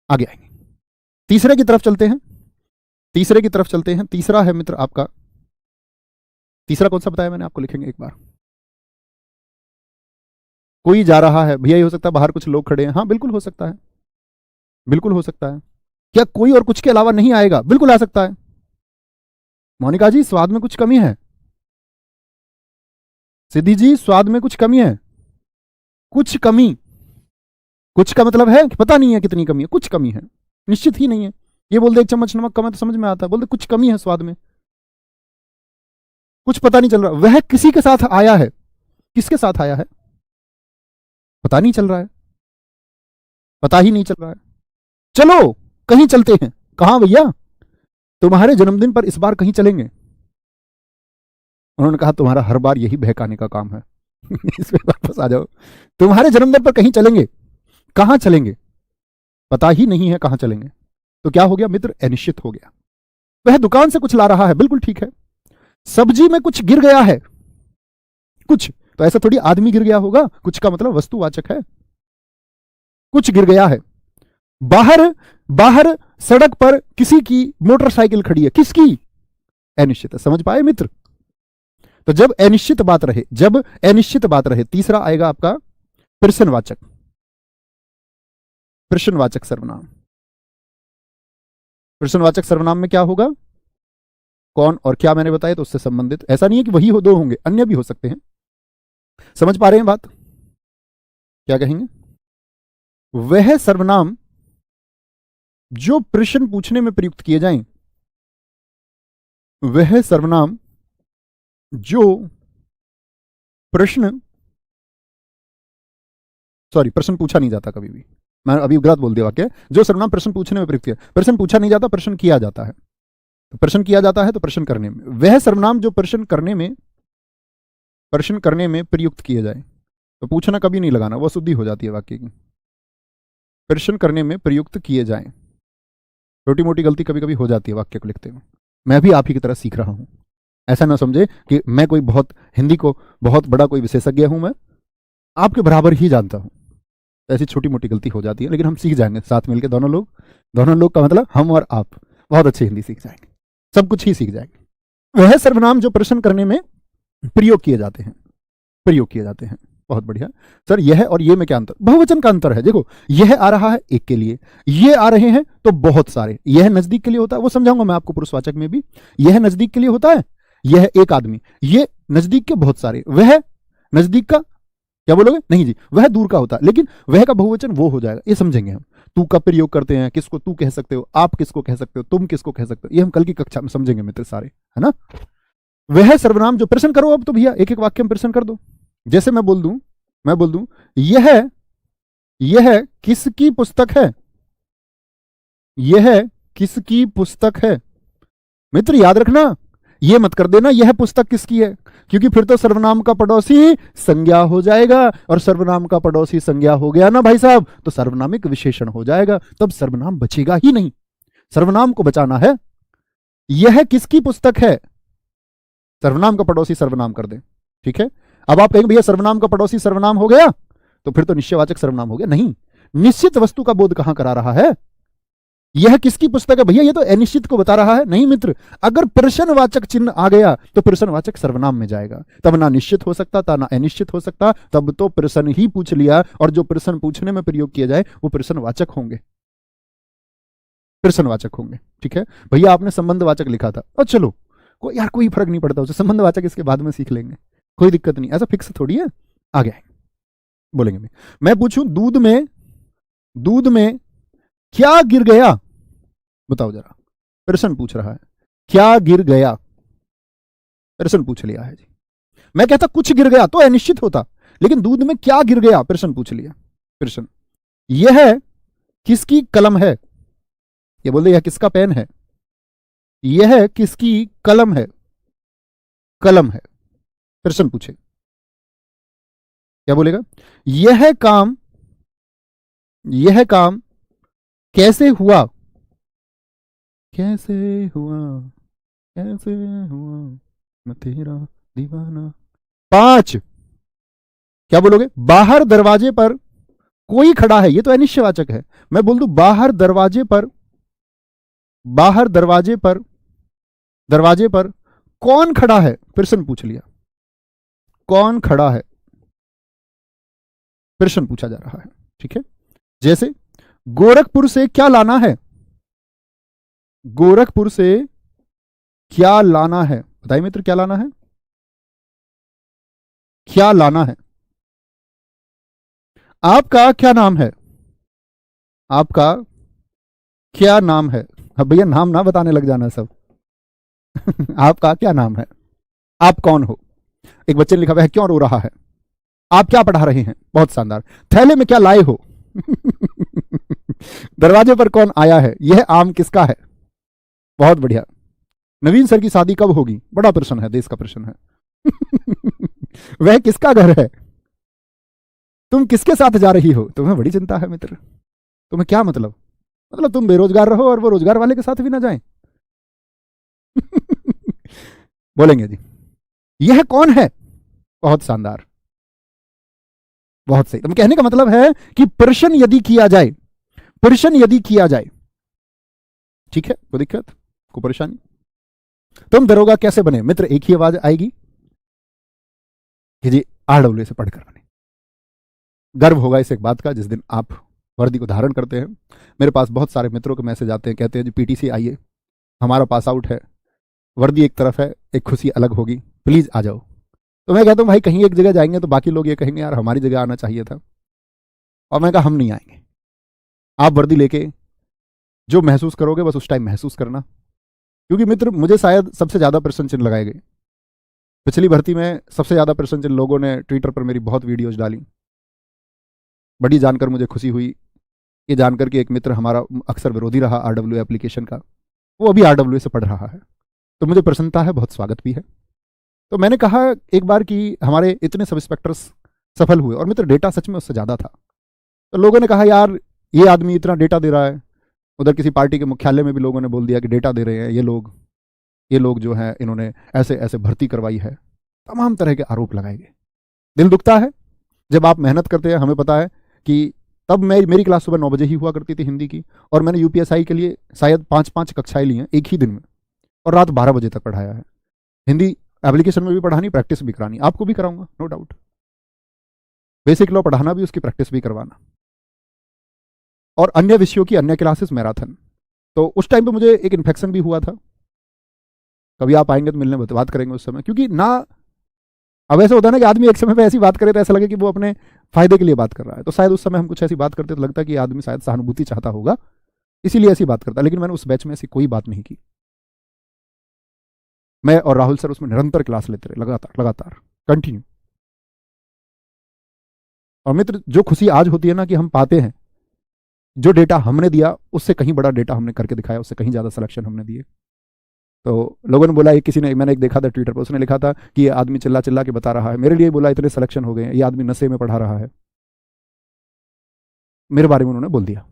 आगे आएंगे, तीसरे की तरफ चलते हैं, तीसरे की तरफ चलते हैं। तीसरा है मित्र आपका, तीसरा कौन सा बताया मैंने आपको? लिखेंगे एक बार। कोई जा रहा है, भैया ये हो सकता है बाहर कुछ लोग खड़े हैं, हाँ बिल्कुल हो सकता है, बिल्कुल हो सकता है। क्या कोई और कुछ के अलावा नहीं आएगा? बिल्कुल आ सकता है। मोनिका जी स्वाद में कुछ कमी है, सिद्धि जी स्वाद में कुछ कमी है, कुछ कमी, कुछ का मतलब है कि पता नहीं है कितनी कमी है, कुछ कमी है, निश्चित ही नहीं है। ये बोल दे 1 चम्मच नमक कम है तो समझ में आता है, बोल दे कुछ कमी है स्वाद में, कुछ पता नहीं चल रहा। वह किसी के साथ आया है, किसके साथ आया है पता नहीं चल रहा है, पता ही नहीं चल रहा है। चलो कहीं चलते हैं। कहां भैया? तुम्हारे जन्मदिन पर इस बार कहीं चलेंगे। उन्होंने कहा तुम्हारा हर बार यही बहकाने का काम है इसमें वापस आ जाओ। तुम्हारे जन्मदिन पर कहीं चलेंगे, कहां चलेंगे पता ही नहीं है कहां चलेंगे। तो क्या हो गया मित्र? अनिश्चित हो गया। वह दुकान से कुछ ला रहा है, बिल्कुल ठीक है। सब्जी में कुछ गिर गया है, कुछ तो ऐसा थोड़ी आदमी गिर गया होगा, कुछ का मतलब वस्तुवाचक है, कुछ गिर गया है। बाहर बाहर सड़क पर किसी की मोटरसाइकिल खड़ी है, किसकी? अनिश्चित है। समझ पाए मित्र? तो जब अनिश्चित बात रहे, जब अनिश्चित बात रहे, तीसरा आएगा आपका प्रश्नवाचक, प्रश्नवाचक सर्वनाम। प्रश्नवाचक सर्वनाम में क्या होगा? कौन और क्या मैंने बताया तो उससे संबंधित, ऐसा नहीं है कि वही हो, दो होंगे, अन्य भी हो सकते हैं। समझ पा रहे हैं बात? क्या कहेंगे? वह सर्वनाम जो प्रश्न पूछने में प्रयुक्त किए जाएं, वह सर्वनाम जो प्रश्न, सॉरी प्रश्न पूछा नहीं जाता कभी भी, मैं अभी गलत बोल दिया वाक्य। जो सर्वनाम प्रश्न पूछने में प्रयुक्त किया, प्रश्न पूछा नहीं जाता, प्रश्न किया जाता है। तो प्रश्न किया जाता है तो प्रश्न करने में, वह सर्वनाम जो प्रश्न करने में प्रयुक्त किए जाए। तो पूछना कभी नहीं लगाना, वो शुद्धि हो जाती है वाक्य की। प्रश्न करने में प्रयुक्त किए जाएं। छोटी मोटी गलती कभी कभी हो जाती है वाक्य को लिखते हुए, मैं भी आप ही की तरह सीख रहा हूं। ऐसा ना समझे कि मैं कोई बहुत हिंदी को बहुत बड़ा कोई विशेषज्ञ हूं, मैं आपके बराबर ही जानता हूं। ऐसी छोटी मोटी गलती हो जाती है, लेकिन हम सीख जाएंगे साथ मिलकर, दोनों लोग का मतलब हम और आप बहुत अच्छी हिंदी सीख जाएंगे, सब कुछ ही सीख जाएंगे। वह सर्वनाम जो प्रश्न करने में प्रयोग किए जाते हैं, प्रयोग किए जाते हैं। बहुत बढ़िया सर, यह और ये में क्या अंतर? बहुवचन का अंतर है। देखो यह आ रहा है एक के लिए, ये आ रहे हैं तो बहुत सारे। यह नजदीक के लिए होता है, वो समझाऊंगा मैं आपको पुरुषवाचक में भी। यह नजदीक के लिए होता है, यह एक आदमी, ये नजदीक के बहुत सारे, वह नजदीक का क्या बोलोगे? नहीं जी, वह दूर का होता है। लेकिन वह का बहुवचन वो हो जाएगा, ये समझेंगे हम। तू का प्रयोग करते हैं, किसको तू कह सकते हो, आप किसको कह सकते हो, तुम किसको कह सकते हो, ये हम कल की कक्षा में समझेंगे मित्र सारे, है ना। वह सर्वनाम जो, प्रश्न करो अब तो भैया, एक एक वाक्य में प्रश्न कर दो। जैसे मैं बोल दूं यह किसकी पुस्तक है, यह किसकी पुस्तक है। मित्र याद रखना, यह मत कर देना यह पुस्तक किसकी है, क्योंकि फिर तो सर्वनाम का पड़ोसी संज्ञा हो जाएगा, और सर्वनाम का पड़ोसी संज्ञा हो गया ना भाई साहब, तो सर्वनामिक विशेषण हो जाएगा, तब सर्वनाम बचेगा ही नहीं। सर्वनाम को बचाना है। यह किसकी पुस्तक है, सर्वनाम का पड़ोसी सर्वनाम कर दे, ठीक है। अब आप कहेंगे भैया सर्वनाम का पड़ोसी सर्वनाम हो गया, तो फिर तो निश्चयवाचक सर्वनाम हो गया। नहीं, निश्चित वस्तु का बोध कहां करा रहा है? यह किसकी पुस्तक है भैया, ये तो अनिश्चित को बता रहा है। नहीं मित्र, अगर प्रश्नवाचक चिन्ह आ गया तो प्रश्नवाचक सर्वनाम में जाएगा, तब ना निश्चित हो सकता था ना अनिश्चित हो सकता, तब तो प्रश्न ही पूछ लिया, और जो प्रश्न पूछने में प्रयोग किया जाए वो प्रश्नवाचक होंगे, प्रश्नवाचक होंगे, ठीक है। भैया आपने संबंधवाचक लिखा था, और चलो यार कोई फर्क नहीं पड़ता, उसे संबंधवाचक इसके बाद में सीख लेंगे, कोई दिक्कत नहीं, ऐसा फिक्स थोड़ी है, आगे बोलेंगे। मैं पूछूं दूध में क्या गिर गया, बताओ जरा। प्रश्न पूछ रहा है, क्या गिर गया, प्रश्न पूछ लिया है जी। मैं कहता कुछ गिर गया तो अनिश्चित होता, लेकिन दूध में क्या गिर गया, प्रश्न पूछ लिया। प्रश्न, यह किसकी कलम है, ये बोल दे यह किसका पेन है, यह किसकी कलम है, कलम है, प्रश्न पूछे, क्या बोलेगा? यह काम कैसे हुआ, कैसे हुआ, कैसे हुआ मैं तेरा दीवाना। 5, क्या बोलोगे? बाहर दरवाजे पर कोई खड़ा है, ये तो अनिश्चयवाचक है। मैं बोल दूं बाहर दरवाजे पर कौन खड़ा है, प्रश्न पूछ लिया, कौन खड़ा है, प्रश्न पूछा जा रहा है, ठीक है। जैसे गोरखपुर से क्या लाना है, गोरखपुर से क्या लाना है? बताइए मित्र, क्या लाना है? क्या लाना है? आपका क्या नाम है? आपका क्या नाम है? अब भैया नाम ना बताने लग जाना सब। आपका क्या नाम है? आप कौन हो? एक बच्चे ने लिखा हुआ है क्यों रो रहा है? आप क्या पढ़ा रहे हैं? बहुत शानदार। थैले में क्या लाए हो? दरवाजे पर कौन आया है? यह आम किसका है? बहुत बढ़िया। नवीन सर की शादी कब होगी? बड़ा प्रश्न है, देश का प्रश्न है। वह किसका घर है? तुम किसके साथ जा रही हो? तुम्हें बड़ी चिंता है मित्र। तुम्हें क्या मतलब? मतलब तुम बेरोजगार रहो और वो रोजगार वाले के साथ भी ना जाए। बोलेंगे जी। यह कौन है? बहुत शानदार, बहुत सही। तो कहने का मतलब है कि प्रश्न यदि किया जाए, प्रश्न यदि किया जाए, ठीक है, कोई दिक्कत, कोई परेशानी? तुम दरोगा कैसे बने? मित्र एक ही आवाज आएगी कि जी आरडब्ल्यू से पढ़कर बने। गर्व होगा इस एक बात का जिस दिन आप वर्दी को धारण करते हैं। मेरे पास बहुत सारे मित्रों के मैसेज आते हैं, कहते हैं जी पीटीसी आइए, हमारा पास आउट है, वर्दी एक तरफ है, एक खुशी अलग होगी, प्लीज आ जाओ। तो मैं कहता हूँ भाई कहीं एक जगह जाएंगे तो बाकी लोग ये कहेंगे यार हमारी जगह आना चाहिए था, और मैं कहा हम नहीं आएंगे। आप वर्दी लेके जो महसूस करोगे बस उस टाइम महसूस करना। क्योंकि मित्र मुझे शायद सबसे ज्यादा प्रश्न चिन्ह लगाए गए पिछली भर्ती में, सबसे ज्यादा प्रश्न चिन्ह लोगों ने ट्विटर पर मेरी बहुत वीडियोज डाली। बड़ी जानकर मुझे खुशी हुई, ये जानकर कि एक मित्र हमारा अक्सर विरोधी रहा आरडब्ल्यू एप्लीकेशन का, वो अभी आरडब्ल्यू से पढ़ रहा है, तो मुझे प्रसन्नता है, बहुत स्वागत भी है। तो मैंने कहा एक बार कि हमारे इतने सब इंस्पेक्टर्स सफल हुए और मित्र डेटा सच में उससे ज़्यादा था। तो लोगों ने कहा यार ये आदमी इतना डेटा दे रहा है, उधर किसी पार्टी के मुख्यालय में भी लोगों ने बोल दिया कि डेटा दे रहे हैं ये लोग जो हैं इन्होंने ऐसे ऐसे भर्ती करवाई है, तमाम तरह के आरोप लगाए गए। दिल दुखता है जब आप मेहनत करते हैं। हमें पता है कि तब मेरी क्लास सुबह 9 बजे ही हुआ करती थी हिंदी की, और मैंने यूपीएसआई के लिए शायद 5-5 कक्षाएं ली हैं एक ही दिन में, और रात 12 बजे तक पढ़ाया है। हिंदी एप्लीकेशन में भी पढ़ानी, प्रैक्टिस भी करानी, आपको भी कराऊंगा नो डाउट। बेसिक लॉ पढ़ाना भी, उसकी प्रैक्टिस भी करवाना, और अन्य विषयों की अन्य क्लासेस मैराथन। तो उस टाइम पे मुझे एक इन्फेक्शन भी हुआ था। कभी आप आएंगे तो मिलने बात करेंगे उस समय, क्योंकि ना अब ऐसा होता है ना कि आदमी एक समय पे ऐसी बात करे तो ऐसा लगे कि वो अपने फायदे के लिए बात कर रहा है। तो शायद उस समय हम कुछ ऐसी बात करते तो लगता है कि आदमी शायद सहानुभूति चाहता होगा, इसीलिए ऐसी बात करता। लेकिन मैंने उस बैच में ऐसी कोई बात नहीं की। मैं और राहुल सर उसमें निरंतर क्लास लेते रहे, लगातार लगातार कंटिन्यू। और मित्र जो खुशी आज होती है ना कि हम पाते हैं जो डेटा हमने दिया उससे कहीं बड़ा डेटा हमने करके दिखाया, उससे कहीं ज्यादा सिलेक्शन हमने दिए। तो लोगों ने बोला, एक किसी ने, मैंने एक देखा था ट्विटर पर, उसने लिखा था कि ये आदमी चिल्ला चिल्ला के बता रहा है, मेरे लिए बोला इतने सिलेक्शन हो गए, ये आदमी नशे में पढ़ा रहा है। मेरे बारे में उन्होंने बोल दिया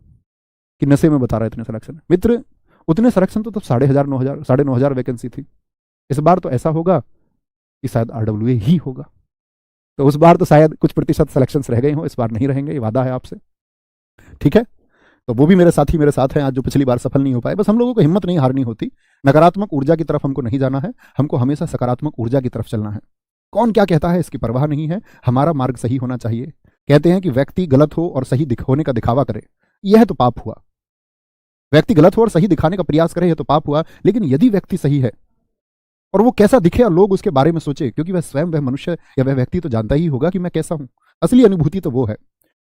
कि नशे में बता रहा है इतने सिलेक्शन। मित्र उतने सिलेक्शन तो तब 1500 9,000 9,500 वैकेंसी थी। इस बार तो ऐसा होगा कि शायद आरडब्ल्यू ही होगा। तो उस बार तो शायद कुछ प्रतिशत सिलेक्शन रह गए हों, इस बार नहीं रहेंगे, ये वादा है आपसे, ठीक है। तो वो भी मेरे साथी मेरे साथ हैं आज, जो पिछली बार सफल नहीं हो पाए। बस हम लोगों को हिम्मत नहीं हारनी होती, नकारात्मक ऊर्जा की तरफ हमको नहीं जाना है, हमको हमेशा सकारात्मक ऊर्जा की तरफ चलना है। कौन क्या कहता है इसकी परवाह नहीं है, हमारा मार्ग सही होना चाहिए। कहते हैं कि व्यक्ति गलत हो और सही होने का दिखावा करे, यह तो पाप हुआ। व्यक्ति गलत हो और सही दिखाने का प्रयास करे, यह तो पाप हुआ। लेकिन यदि व्यक्ति सही है और वो कैसा दिखे और लोग उसके बारे में सोचे, क्योंकि वह स्वयं, वह मनुष्य या वह व्यक्ति तो जानता ही होगा कि मैं कैसा हूं। असली अनुभूति तो वो है।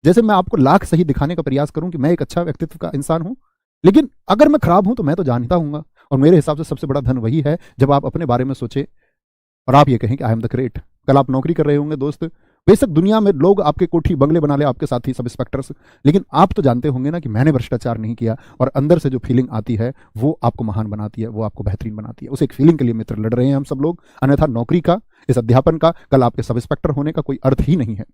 जैसे मैं आपको लाख सही दिखाने का प्रयास करूं कि मैं एक अच्छा व्यक्तित्व का इंसान हूं, लेकिन अगर मैं खराब हूं तो मैं तो जानता हूंगा। और मेरे हिसाब से सबसे बड़ा धन वही है जब आप अपने बारे में सोचे और आप ये कहें कि आई एम द ग्रेट। कल आप नौकरी कर रहे होंगे दोस्त, बेशक दुनिया में लोग आपके कोठी बंगले बना ले, आपके साथी सब इंस्पेक्टर्स, लेकिन आप तो जानते होंगे ना कि मैंने भ्रष्टाचार नहीं किया। और अंदर से जो फीलिंग आती है वो आपको महान बनाती है, वो आपको बेहतरीन बनाती है। उस एक फीलिंग के लिए मित्र लड़ रहे हैं हम सब लोग। अन्यथा नौकरी का, इस अध्यापन का, कल आपके सब इंस्पेक्टर होने का कोई अर्थ ही नहीं है।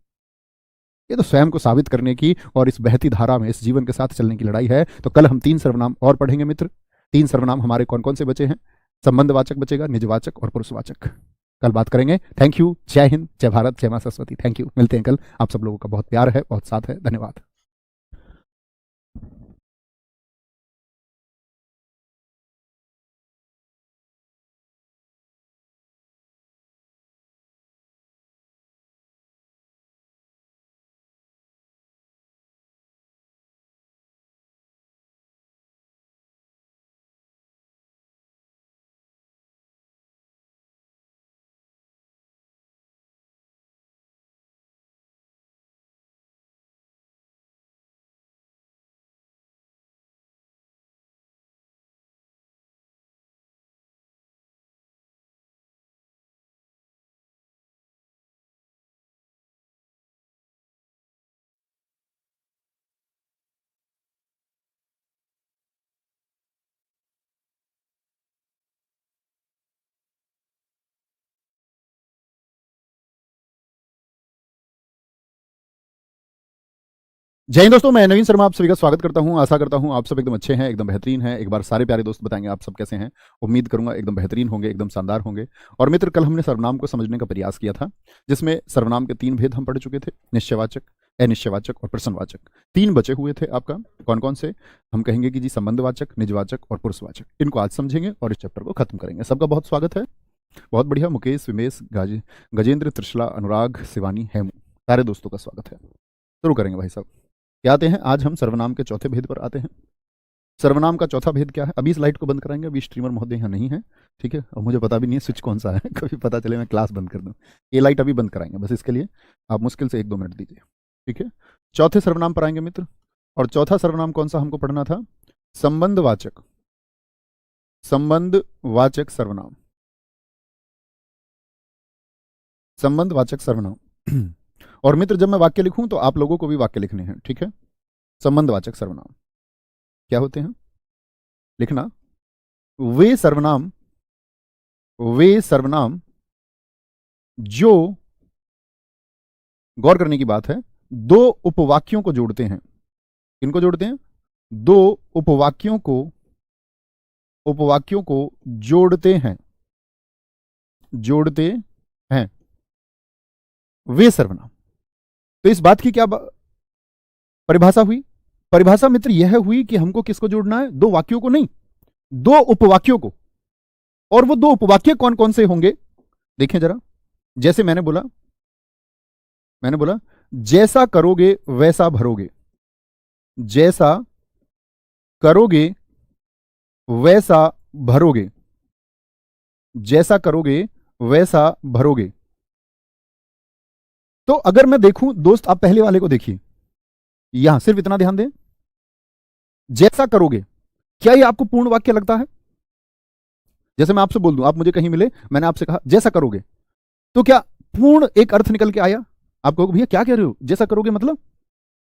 ये तो स्वयं को साबित करने की और इस बहती धारा में इस जीवन के साथ चलने की लड़ाई है। तो कल हम 3 सर्वनाम और पढ़ेंगे मित्र। 3 सर्वनाम हमारे कौन कौन से बचे हैं? संबंधवाचक बचेगा, निजवाचक और पुरुषवाचक। कल बात करेंगे। Thank you. जय हिंद, जय भारत, जय मां सरस्वती। Thank you. मिलते हैं कल। आप सब लोगों का बहुत प्यार है, बहुत साथ है। धन्यवाद। जय हिंद दोस्तों, मैं नवीन शर्मा आप सभी का स्वागत करता हूं। आशा करता हूं आप सब एकदम अच्छे हैं, एकदम बेहतरीन हैं। एक बार सारे प्यारे दोस्त बताएंगे आप सब कैसे हैं। उम्मीद करूंगा एकदम बेहतरीन होंगे, एकदम शानदार होंगे। और मित्र, कल हमने सर्वनाम को समझने का प्रयास किया था, जिसमें सर्वनाम के 3 भेद हम पढ़ चुके थे, निश्चयवाचक, अनिश्चयवाचक और प्रश्नवाचक। 3 बचे हुए थे आपका। कौन कौन से? हम कहेंगे कि जी संबंधवाचक, निजवाचक और पुरुषवाचक। इनको आज समझेंगे और इस चैप्टर को खत्म करेंगे। सबका बहुत स्वागत है, बहुत बढ़िया। मुकेश, विमेश, गजेंद्र, त्रिशला, अनुराग, शिवानी, हेमू, सारे दोस्तों का स्वागत है। शुरू करेंगे भाई साहब। क्या आते हैं? आज हम सर्वनाम के चौथे भेद पर आते हैं। सर्वनाम का चौथा भेद क्या है? अभी इस लाइट को बंद कराएंगे, अभी स्ट्रीमर महोदय यहाँ नहीं है, ठीक है। और मुझे पता भी नहीं है स्विच कौन सा है कभी पता चले मैं क्लास बंद कर दूँ। ये लाइट अभी बंद कराएंगे, बस इसके लिए आप मुश्किल से 1-2 मिनट दीजिए, ठीक है। चौथे सर्वनाम पर आएंगे मित्र। और चौथा सर्वनाम कौन सा हमको पढ़ना था? संबंधवाचक, संबंधवाचक सर्वनाम, संबंधवाचक सर्वनाम। और मित्र, जब मैं वाक्य लिखूं तो आप लोगों को भी वाक्य लिखने हैं, ठीक है। संबंधवाचक सर्वनाम क्या होते हैं? लिखना। वे सर्वनाम, वे सर्वनाम जो, गौर करने की बात है, 2 उपवाक्यों को जोड़ते हैं। किनको जोड़ते हैं? 2 उपवाक्यों को, उपवाक्यों को जोड़ते हैं, जोड़ते हैं वे सर्वनाम। तो इस बात की क्या परिभाषा हुई? परिभाषा मित्र यह हुई कि हमको किसको जोड़ना है? 2 वाक्यों को नहीं, 2 उपवाक्यों को। और वो 2 उपवाक्य कौन कौन से होंगे देखें जरा। जैसे मैंने बोला जैसा करोगे वैसा भरोगे, जैसा करोगे वैसा भरोगे, जैसा करोगे वैसा भरोगे। तो अगर मैं देखूं दोस्त, आप पहले वाले को देखिए, यहां सिर्फ इतना ध्यान दें, जैसा करोगे, क्या ये आपको पूर्ण वाक्य लगता है? जैसे मैं आपसे बोल दूं, आप मुझे कहीं मिले, मैंने आपसे कहा जैसा करोगे, तो क्या पूर्ण एक अर्थ निकल के आया? आप कहोगे भैया क्या कह रहे हो, जैसा करोगे मतलब?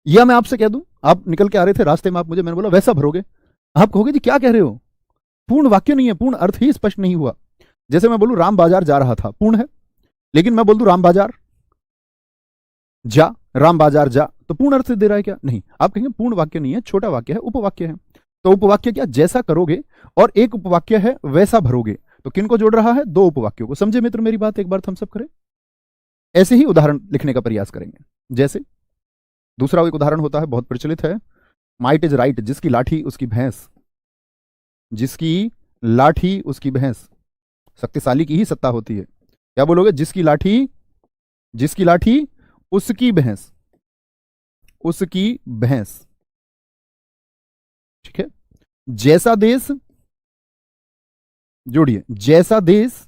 या मैं आपसे कह दूं, आप निकल के आ रहे थे रास्ते में, आप मुझे, मैंने बोला वैसा भरोगे, आप कहोगे जी क्या कह रहे हो, पूर्ण वाक्य नहीं है, पूर्ण अर्थ ही स्पष्ट नहीं हुआ। जैसे मैं बोलूं राम बाजार जा रहा था, पूर्ण है। लेकिन मैं बोल दूं राम बाजार जा, राम बाजार जा, तो पूर्ण अर्थ दे रहा है क्या? नहीं। आप कहेंगे पूर्ण वाक्य नहीं है, छोटा वाक्य है, उपवाक्य है। तो उपवाक्य क्या? जैसा करोगे, और एक उपवाक्य है वैसा भरोगे। तो किन को जोड़ रहा है? 2 उपवाक्यों को। समझे मित्र मेरी बात? एक बार हम सब करें, ऐसे ही उदाहरण लिखने का प्रयास करेंगे। जैसे दूसरा एक उदाहरण होता है, बहुत प्रचलित है, माइट इज राइट, जिसकी लाठी उसकी भैंस, जिसकी लाठी उसकी भैंस। शक्तिशाली की ही सत्ता होती है। क्या बोलोगे? जिसकी लाठी, जिसकी लाठी उसकी भैंस, उसकी भैंस, ठीक है। जैसा देश, जोड़िए, जैसा देश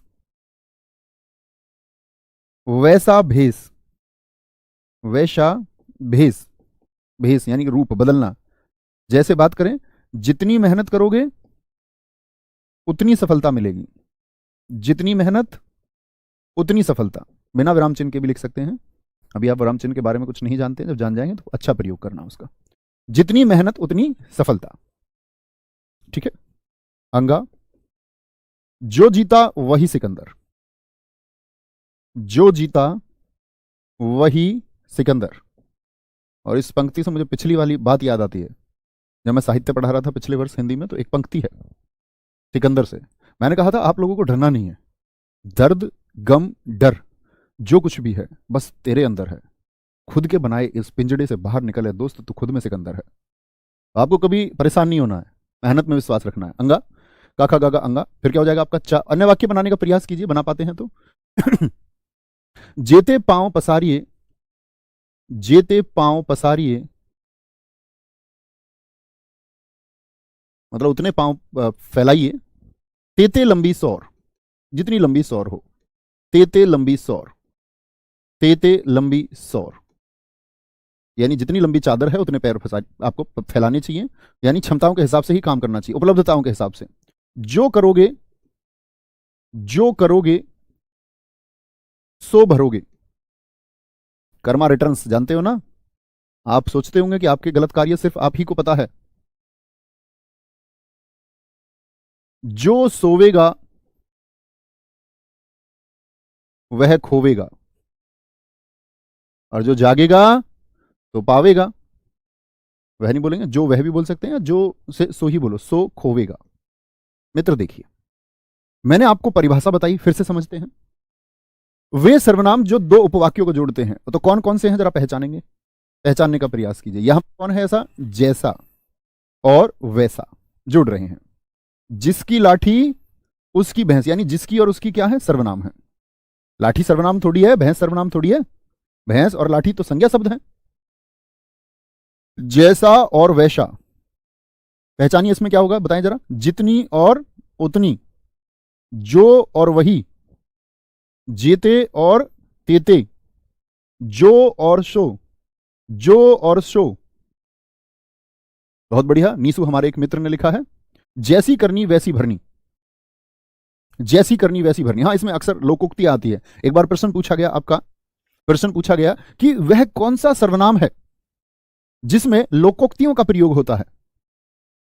वैसा भेष, वैसा भेष, भेष यानी कि रूप बदलना। जैसे बात करें, जितनी मेहनत करोगे उतनी सफलता मिलेगी, जितनी मेहनत उतनी सफलता। बिना विराम चिन्ह के भी लिख सकते हैं। अभी आप विराम चिन्ह के बारे में कुछ नहीं जानते हैं, जब जान जाएंगे तो अच्छा प्रयोग करना उसका। जितनी मेहनत उतनी सफलता, ठीक है। अंगा, जो जीता वही सिकंदर, जो जीता वही सिकंदर। और इस पंक्ति से मुझे पिछली वाली बात याद आती है। जब मैं साहित्य पढ़ा रहा था पिछले वर्ष हिंदी में, तो एक पंक्ति है सिकंदर से। मैंने कहा था आप लोगों को डरना नहीं है, दर्द, गम, डर, जो कुछ भी है बस तेरे अंदर है। खुद के बनाए इस पिंजड़े से बाहर निकले दोस्त, तू खुद में सिकंदर है। आपको कभी परेशान नहीं होना है, मेहनत में विश्वास रखना है। अंगा, काका गागा अंगा, फिर क्या हो जाएगा आपका चा। अन्य वाक्य बनाने का प्रयास कीजिए, बना पाते हैं तो। जेते पांव पसारिए, जेते पांव पसारिए, मतलब उतने पांव फैलाइए। तेते लंबी सौर, जितनी लंबी सौर हो, तेते लंबी सौर, तेते लंबी सौर, यानी जितनी लंबी चादर है उतने पैर आपको फैलाने चाहिए। यानी क्षमताओं के हिसाब से ही काम करना चाहिए, उपलब्धताओं के हिसाब से। जो करोगे, जो करोगे सो भरोगे। कर्मा रिटर्न्स जानते हो ना? आप सोचते होंगे कि आपके गलत कार्य सिर्फ आप ही को पता है। जो सोवेगा वह खोवेगा, और जो जागेगा तो पावेगा। वह नहीं बोलेंगे, जो वह भी बोल सकते हैं, जो से सो ही बोलो, सो खोवेगा। मित्र देखिए, मैंने आपको परिभाषा बताई, फिर से समझते हैं। वे सर्वनाम जो दो उपवाक्यों को जोड़ते हैं, तो कौन कौन से हैं जरा पहचानेंगे, पहचानने का प्रयास कीजिए। यहां कौन है ऐसा, जैसा और वैसा जुड़ रहे हैं। जिसकी लाठी उसकी भैंस, यानी जिसकी और उसकी क्या है, सर्वनाम है। लाठी सर्वनाम थोड़ी है, भैंस सर्वनाम थोड़ी है। भैंस और लाठी तो संज्ञा शब्द है। जैसा और वैसा, पहचानिए इसमें क्या होगा, बताएं जरा। जितनी और उतनी, जो और वही, जेते और तेते, जो और सो, जो और सो। बहुत बढ़िया, नीसू हमारे एक मित्र ने लिखा है, जैसी करनी वैसी भरनी, जैसी करनी वैसी भरनी। हाँ, इसमें अक्सर लोकोक्ति आती है। एक बार प्रश्न पूछा गया, आपका प्रश्न पूछा गया कि वह कौन सा सर्वनाम है जिसमें लोकोक्तियों का प्रयोग होता है।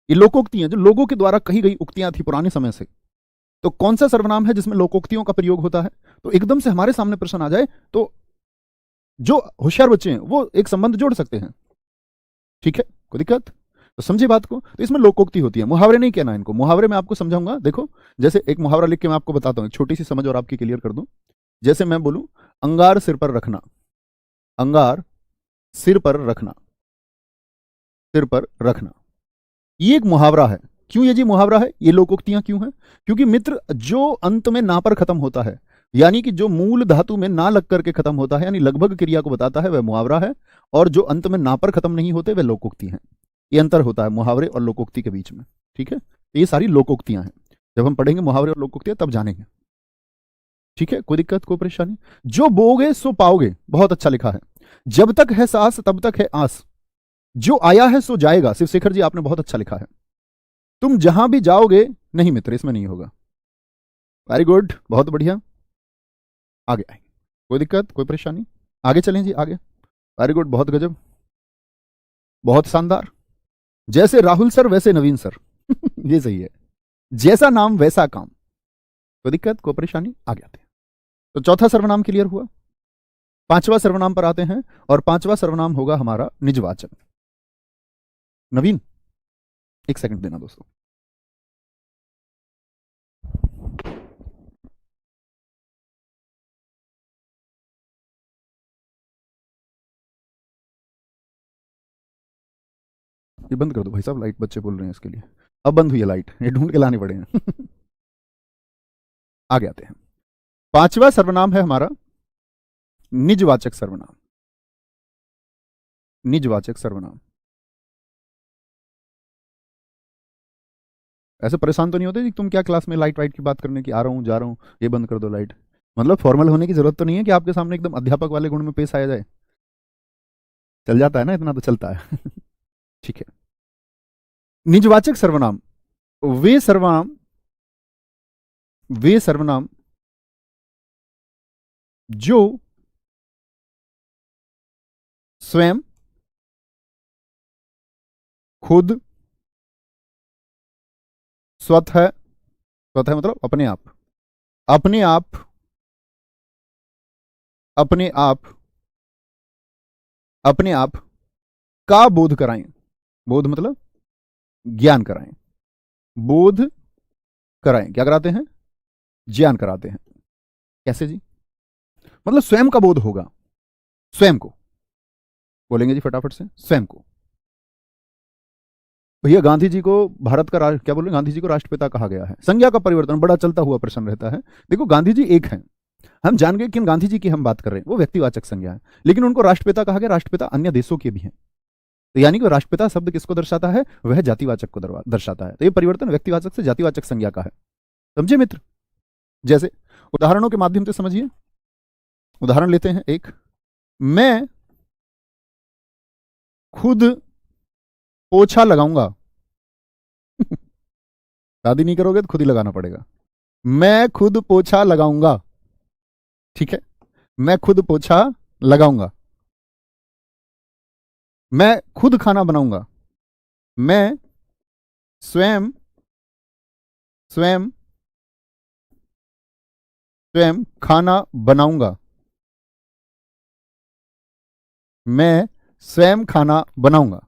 ये लोकोक्तियां जो लोगों के द्वारा कही गई उक्तियां थी पुराने समय से, तो कौन सा सर्वनाम है जिसमें लोकोक्तियों का प्रयोग होता है। तो एकदम से हमारे सामने प्रश्न आ जाए तो जो होशियार बच्चे हैं वो एक संबंध जोड़ सकते हैं। ठीक है, कोई दिक्कत, तो समझे बात को। तो इसमें लोकोक्ति होती है, मुहावरे नहीं कहना इनको। मुहावरे में आपको समझाऊंगा। देखो, जैसे एक मुहावरा लिख के मैं आपको बताता हूं, छोटी सी समझ और आपकी क्लियर कर दूं। जैसे मैं बोलूं, अंगार सिर पर रखना, अंगार सिर पर रखना, सिर पर रखना, ये एक मुहावरा है। क्यों ये जी मुहावरा है, ये लोकोक्तियां क्यों हैं? क्योंकि मित्र, जो अंत में ना पर खत्म होता है, यानी कि जो मूल धातु में ना लग करके खत्म होता है, यानी लगभग क्रिया को बताता है, वह मुहावरा है। और जो अंत में ना पर खत्म नहीं होते, वह लोकोक्ति हैं। ये अंतर होता है मुहावरे और लोकोक्ति के बीच में। ठीक है, तो ये सारी लोकोक्तियां हैं। जब हम पढ़ेंगे मुहावरे और लोकोक्तियां तब जानेंगे। ठीक है, कोई दिक्कत, कोई परेशानी। जो बोगे सो पाओगे, बहुत अच्छा लिखा है। जब तक है सांस तब तक है आस, जो आया है सो जाएगा। शिवशेखर जी, आपने बहुत अच्छा लिखा है। तुम जहां भी जाओगे, नहीं मित्र, इसमें नहीं होगा। वेरी गुड, बहुत बढ़िया, आगे आएंगे, कोई दिक्कत, कोई परेशानी, आगे चलें जी, आगे। वेरी गुड, बहुत गजब, बहुत शानदार। जैसे राहुल सर वैसे नवीन सर ये सही है। जैसा नाम वैसा काम, कोई दिक्कत, कोई परेशानी, आगे आते हैं। तो चौथा सर्वनाम क्लियर हुआ। पांचवा सर्वनाम पर आते हैं, और पांचवा सर्वनाम होगा हमारा निजवाचक। नवीन, एक सेकंड देना दोस्तों। ये बंद कर दो भाई साहब, लाइट, बच्चे बोल रहे हैं इसके लिए। अब बंद हुई है लाइट, ये ढूंढ के लाने पड़े हैं आगे आते हैं। पांचवा सर्वनाम है हमारा निजवाचक सर्वनाम। निजवाचक सर्वनाम। ऐसे परेशान तो नहीं होते कि तुम क्या क्लास में लाइट वाइट की बात करने की, आ रहा हूं जा रहा हूं, ये बंद कर दो लाइट। मतलब फॉर्मल होने की जरूरत तो नहीं है कि आपके सामने एकदम अध्यापक वाले गुण में पेश आया जाए। चल जाता है ना, इतना तो चलता है ठीक है। निजवाचक सर्वनाम, वे सर्वनाम, वे सर्वनाम जो स्वयं, खुद, स्वतः, स्वतः मतलब अपने आप, अपने आप, अपने आप, अपने आप का बोध कराएं। बोध मतलब ज्ञान कराएं, बोध कराएं, क्या कराते हैं, ज्ञान कराते हैं। कैसे जी, मतलब स्वयं का बोध होगा, स्वयं को बोलेंगे जी फटाफट से, स्वयं को। भैया गांधी जी को भारत का क्या बोले, गांधी जी को राष्ट्रपिता कहा गया है। संज्ञा का परिवर्तन बड़ा चलता हुआ प्रश्न रहता है। देखो, गांधी जी एक हैं, हम जान गए किन गांधी जी की हम बात कर रहे हैं, वो व्यक्तिवाचक संज्ञा है। लेकिन उनको राष्ट्रपिता कहा गया, राष्ट्रपिता अन्य देशों के भी हैं। तो यानी कि राष्ट्रपिता शब्द किसको दर्शाता है, वह जातिवाचक को दर्शाता है। तो ये परिवर्तन व्यक्तिवाचक से जातिवाचक संज्ञा का है। समझे मित्र? जैसे उदाहरणों के माध्यम से समझिए। उदाहरण लेते हैं एक, मैं खुद पोछा लगाऊंगा शादी नहीं करोगे तो खुद ही लगाना पड़ेगा। मैं खुद पोछा लगाऊंगा, ठीक है, मैं खुद पोछा लगाऊंगा। मैं खुद खाना बनाऊंगा, मैं स्वयं, स्वयं, स्वयं खाना बनाऊंगा, मैं स्वयं खाना बनाऊंगा।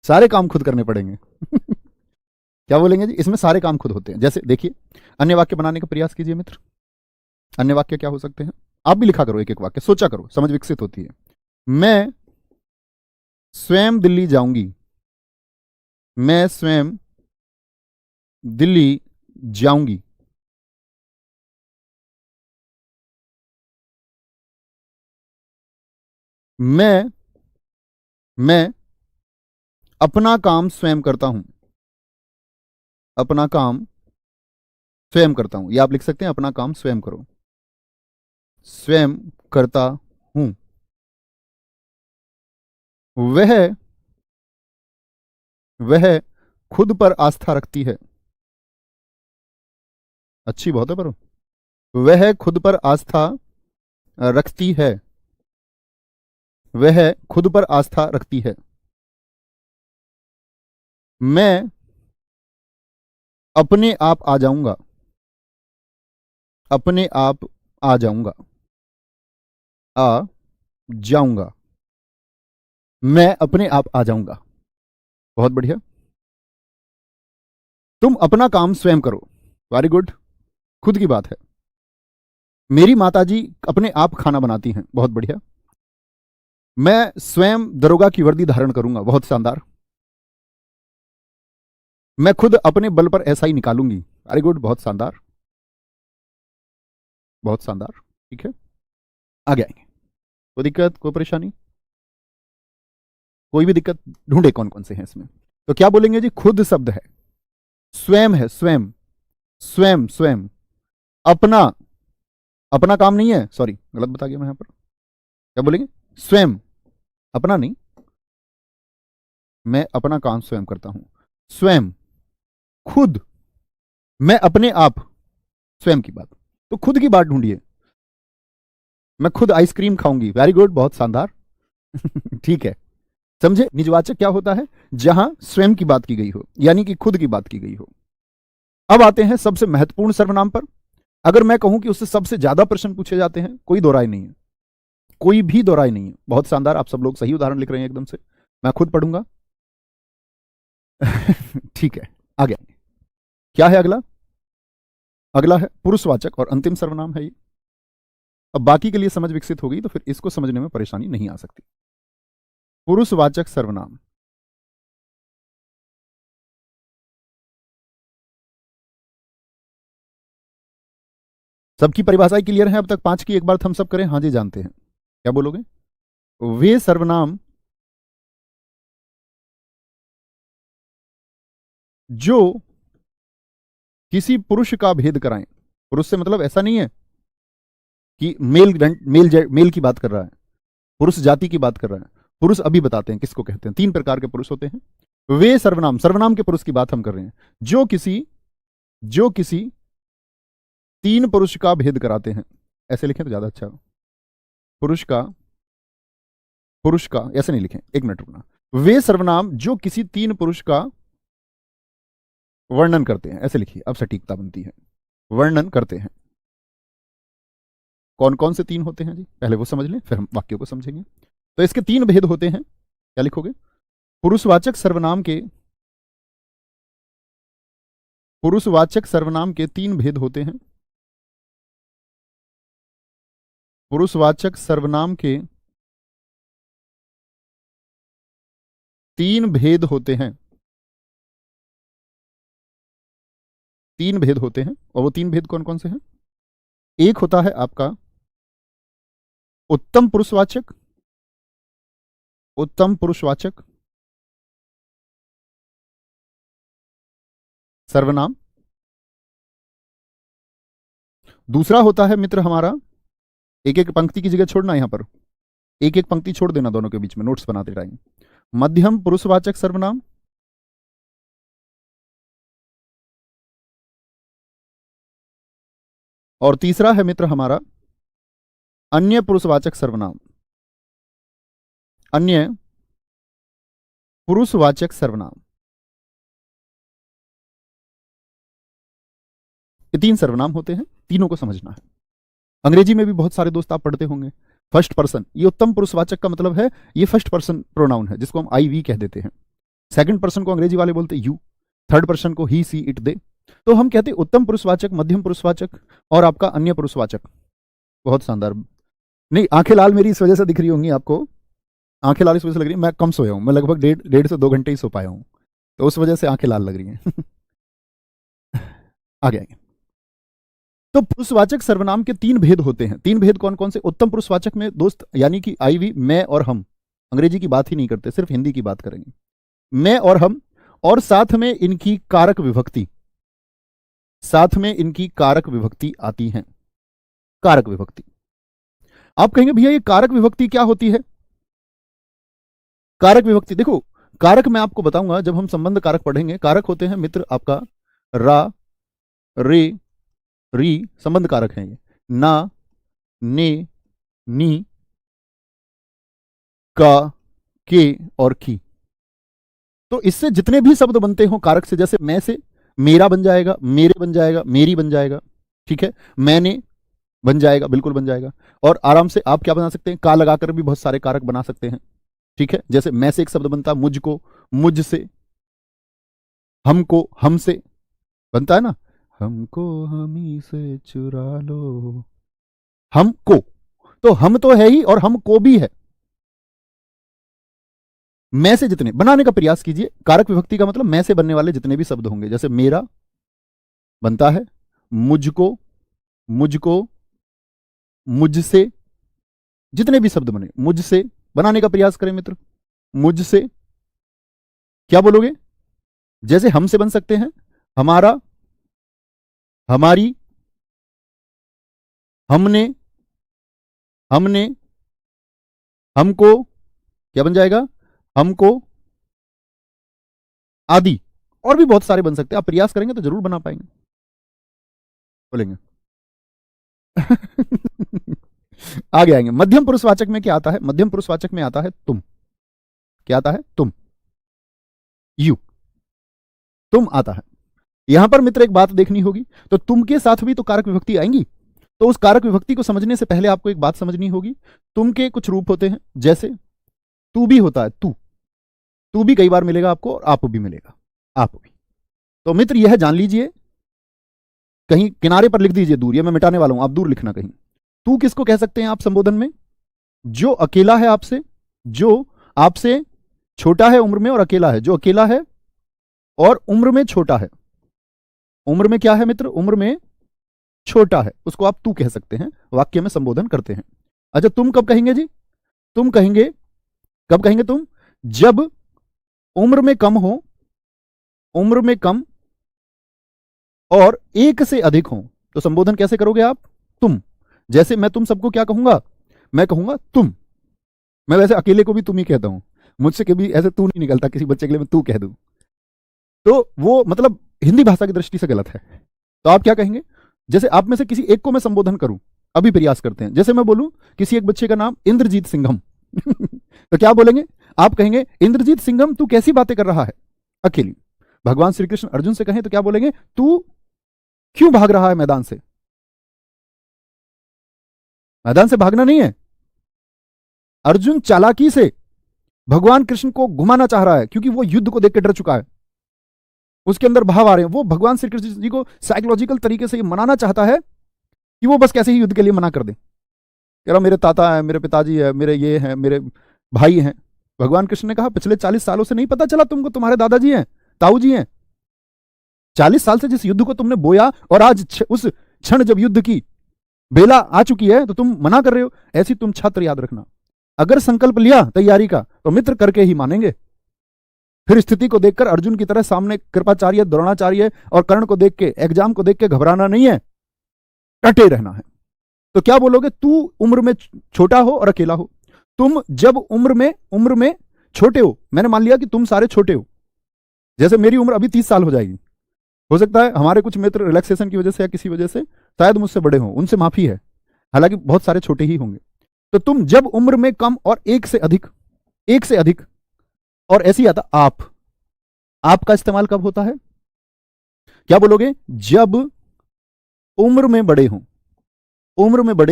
सारे काम खुद करने पड़ेंगे। क्या बोलेंगे जी? इसमें सारे काम खुद होते हैं। जैसे देखिए, अन्य वाक्य बनाने का प्रयास कीजिए मित्र। अन्य वाक्य क्या हो सकते हैं? आप भी लिखा करो, एक एक वाक्य सोचा करो, समझ विकसित होती है। मैं स्वयं दिल्ली जाऊंगी। मैं स्वयं दिल्ली जाऊंगी। मैं अपना काम स्वयं करता हूं। अपना काम स्वयं करता हूं, या आप लिख सकते हैं अपना काम स्वयं करो। स्वयं करता हूं। वह वह खुद पर आस्था रखती है। अच्छी बहुत है पर वह खुद पर आस्था रखती है। वह खुद पर आस्था रखती है। मैं अपने आप आ जाऊंगा। अपने आप आ जाऊंगा। आ जाऊंगा। मैं अपने आप आ जाऊंगा। बहुत बढ़िया। तुम अपना काम स्वयं करो। वेरी गुड, खुद की बात है। मेरी माताजी अपने आप खाना बनाती हैं। बहुत बढ़िया। मैं स्वयं दरोगा की वर्दी धारण करूंगा। बहुत शानदार। मैं खुद अपने बल पर ऐसा ही निकालूंगी। वेरी गुड, बहुत शानदार, बहुत शानदार। ठीक है, आगे आएंगे। कोई दिक्कत, कोई परेशानी, कोई भी दिक्कत? ढूंढे कौन कौन से हैं इसमें। तो क्या बोलेंगे जी? खुद शब्द है, स्वयं है, स्वयं स्वयं स्वयं। अपना, अपना काम नहीं है, सॉरी गलत बता गया मैं यहां पर। क्या बोलेंगे? स्वयं, अपना नहीं। मैं अपना काम स्वयं करता हूं। स्वयं, खुद, मैं अपने आप, स्वयं की बात। तो खुद की बात ढूंढिए। मैं खुद आइसक्रीम खाऊंगी। वेरी गुड, बहुत शानदार। ठीक है, समझे? निजवाचक क्या होता है? जहां स्वयं की बात की गई हो, यानी कि खुद की बात की गई हो। अब आते हैं सबसे महत्वपूर्ण सर्वनाम पर। अगर मैं कहूं कि उससे सबसे ज्यादा प्रश्न पूछे जाते हैं, कोई दो राय नहीं है, कोई भी दो राय नहीं है। बहुत शानदार, आप सब लोग सही उदाहरण लिख रहे हैं एकदम से। मैं खुद पढ़ूंगा। ठीक है, आगे क्या है अगला? अगला है पुरुषवाचक और अंतिम सर्वनाम है ये। अब बाकी के लिए समझ विकसित होगी तो फिर इसको समझने में परेशानी नहीं आ सकती। पुरुषवाचक सर्वनाम। सबकी परिभाषाएं क्लियर है अब तक? पांच की एक बार थम्स अप करें। हाँ जी, जानते हैं। क्या बोलोगे? वे सर्वनाम जो किसी पुरुष का भेद कराएं। पुरुष से मतलब ऐसा नहीं है कि मेल की बात कर रहा है, पुरुष जाति की बात कर रहा है। पुरुष अभी बताते हैं किसको कहते हैं। तीन प्रकार के पुरुष होते हैं। वे सर्वनाम, सर्वनाम के पुरुष की बात हम कर रहे हैं, जो किसी तीन पुरुष का भेद कराते हैं। ऐसे लिखें तो ज्यादा अच्छा हो। पुरुष का ऐसे नहीं लिखें, एक मिनट रुकना। वे सर्वनाम जो किसी तीन पुरुष का वर्णन करते हैं, ऐसे लिखिए, अब सटीकता बनती है। वर्णन करते हैं। कौन कौन से तीन होते हैं जी, पहले वो समझ लें, फिर हम वाक्यों को समझेंगे। तो इसके तीन भेद होते हैं। क्या लिखोगे? पुरुषवाचक सर्वनाम के तीन भेद होते हैं। पुरुषवाचक सर्वनाम के तीन भेद होते हैं। तीन भेद होते हैं, और वो तीन भेद कौन कौन से हैं? एक होता है आपका उत्तम पुरुषवाचक। उत्तम पुरुषवाचक सर्वनाम। दूसरा होता है मित्र हमारा, एक एक पंक्ति की जगह छोड़ना, यहां पर एक एक पंक्ति छोड़ देना दोनों के बीच में नोट्स बनाते टाइम। मध्यम पुरुषवाचक सर्वनाम। और तीसरा है मित्र हमारा अन्य पुरुषवाचक सर्वनाम। अन्य पुरुषवाचक सर्वनाम। ये तीन सर्वनाम होते हैं, तीनों को समझना है। अंग्रेजी में भी बहुत सारे दोस्त आप पढ़ते होंगे। फर्स्ट पर्सन, ये उत्तम पुरुषवाचक का मतलब है, ये फर्स्ट पर्सन प्रोनाउन है, जिसको हम आई वी कह देते हैं। सेकंड पर्सन को अंग्रेजी वाले बोलते यू, थर्ड पर्सन को ही, सी, इट, दे। तो हम कहते उत्तम पुरुषवाचक, मध्यम पुरुषवाचक और आपका अन्य पुरुषवाचक। बहुत शानदार। नहीं, आंखें लाल मेरी इस वजह से दिख रही होंगी आपको, आंखें लाल इस वजह से लग रही है, मैं कम सोया हूं, मैं लगभग डेढ़ से 2 घंटे ही सो पाया हूं, तो उस वजह से आंखें लाल लग रही हैं। आगे आगे। तो पुरुषवाचक सर्वनाम के 3 भेद होते हैं। 3 भेद कौन कौन से? उत्तम पुरुषवाचक में दोस्त यानी कि आई, वी, मैं और हम, अंग्रेजी की बात ही नहीं करते, सिर्फ हिंदी की बात करेंगे। मैं और हम, और साथ में इनकी कारक विभक्ति, साथ में इनकी कारक विभक्ति आती है। कारक विभक्ति, आप कहेंगे भैया ये कारक विभक्ति क्या होती है? कारक विभक्ति देखो, कारक मैं आपको बताऊंगा जब हम संबंध कारक पढ़ेंगे। कारक होते हैं मित्र आपका रा, रे, री, संबंध कारक हैं ये, ना, ने, नी, का, के और की। तो इससे जितने भी शब्द बनते हो कारक से, जैसे मैं से मेरा बन जाएगा, मेरे बन जाएगा, मेरी बन जाएगा, ठीक है, मैंने बन जाएगा, बिल्कुल बन जाएगा। और आराम से आप क्या बना सकते हैं? का लगाकर भी बहुत सारे कारक बना सकते हैं, ठीक है। जैसे मैं से एक शब्द बनता है मुझको, मुझसे, हमको, हमसे बनता है ना, हमको हमी से चुरा लो, हमको। तो हम तो है ही और हमको भी है। मैं से जितने बनाने का प्रयास कीजिए। कारक विभक्ति का मतलब मैं से बनने वाले जितने भी शब्द होंगे, जैसे मेरा बनता है मुझको, मुझको, मुझसे, जितने भी शब्द बने मुझसे बनाने का प्रयास करें मित्र। मुझसे क्या बोलोगे? जैसे हमसे बन सकते हैं हमारा, हमारी, हमने, हमने, हमको, क्या बन जाएगा? हमको, आदि। और भी बहुत सारे बन सकते हैं, आप प्रयास करेंगे तो जरूर बना पाएंगे। बोलेंगे। आगे आएंगे। मध्यम पुरुषवाचक में क्या आता है? मध्यम पुरुषवाचक में आता है तुम। क्या आता है? तुम, यू, तुम आता है। यहां पर मित्र एक बात देखनी होगी, तो तुम के साथ भी तो कारक विभक्ति आएंगी। तो उस कारक विभक्ति को समझने से पहले आपको एक बात समझनी होगी। तुम के कुछ रूप होते हैं, जैसे तू भी होता है, तू भी कई बार मिलेगा आपको, और आप भी मिलेगा, आप भी। तो मित्र यह जान लीजिए, कहीं किनारे पर लिख दीजिए दूर, ये मैं मिटाने वाला हूं, आप दूर लिखना कहीं। तू किसको कह सकते हैं आप संबोधन में? जो अकेला है आपसे, जो आपसे छोटा है उम्र में और अकेला है, जो अकेला है और उम्र में छोटा है। उम्र में क्या है मित्र? उम्र में छोटा है, उसको आप तू कह सकते हैं, वाक्य में संबोधन करते हैं। अच्छा, तुम कब कहेंगे जी? तुम कहेंगे, कब कहेंगे तुम? जब उम्र में कम हो, उम्र में कम और 1 से अधिक हो। तो संबोधन कैसे करोगे आप? तुम। जैसे मैं तुम सबको क्या कहूंगा? मैं कहूंगा तुम। मैं वैसे अकेले को भी तुम ही कहता हूं, मुझसे कभी ऐसे तू नहीं निकलता, किसी बच्चे के लिए मैं तू कह दूं तो वो मतलब हिंदी भाषा की दृष्टि से गलत है। तो आप क्या कहेंगे? जैसे आप में से किसी एक को मैं संबोधन करूं, अभी प्रयास करते हैं। जैसे मैं बोलूं किसी एक बच्चे का नाम इंद्रजीत सिंघम तो क्या बोलेंगे आप? कहेंगे इंद्रजीत सिंघम तू कैसी बातें कर रहा है अकेली। भगवान श्री कृष्ण अर्जुन से कहें तो क्या बोलेंगे? तू क्यों भाग रहा है मैदान से? मैदान से भागना नहीं है, अर्जुन चालाकी से भगवान कृष्ण को घुमाना चाह रहा है, क्योंकि वो युद्ध को देख के डर चुका है, उसके अंदर भाव आ रहे हैं। वो भगवान श्री कृष्ण जी को साइकोलॉजिकल तरीके से ये मनाना चाहता है कि वो बस कैसे ही युद्ध के लिए मना कर दे। कह रहा मेरे ताता है, मेरे पिताजी है, मेरे ये हैं, मेरे भाई हैं। भगवान कृष्ण ने कहा पिछले 40 सालों से नहीं पता चला तुमको तुम्हारे दादाजी हैं, ताऊ जी हैं? 40 साल से जिस युद्ध को तुमने बोया और आज उस क्षण जब युद्ध की बेला आ चुकी है तो तुम मना कर रहे हो। ऐसी तुम छात्र याद रखना, अगर संकल्प लिया तैयारी का तो मित्र करके ही मानेंगे। फिर स्थिति को देखकर अर्जुन की तरह सामने कृपाचार्य, द्रोणाचार्य और कर्ण को देख के, एग्जाम को देख के घबराना नहीं है, डटे रहना है। तो क्या बोलोगे? तू उम्र में छोटा हो और अकेला हो। तुम जब उम्र में छोटे हो, मैंने मान लिया कि तुम सारे छोटे हो। जैसे मेरी उम्र अभी 30 साल हो जाएगी, हो सकता है हमारे कुछ मित्र रिलैक्सेशन की वजह से या किसी वजह से शायद मुझसे बड़े हों, उनसे माफी है, हालांकि बहुत सारे छोटे ही होंगे। तो तुम जब उम्र में कम और 1 से अधिक और ऐसी आता आप का इस्तेमाल कब होता है? क्या बोलोगे? जब उम्र में बड़े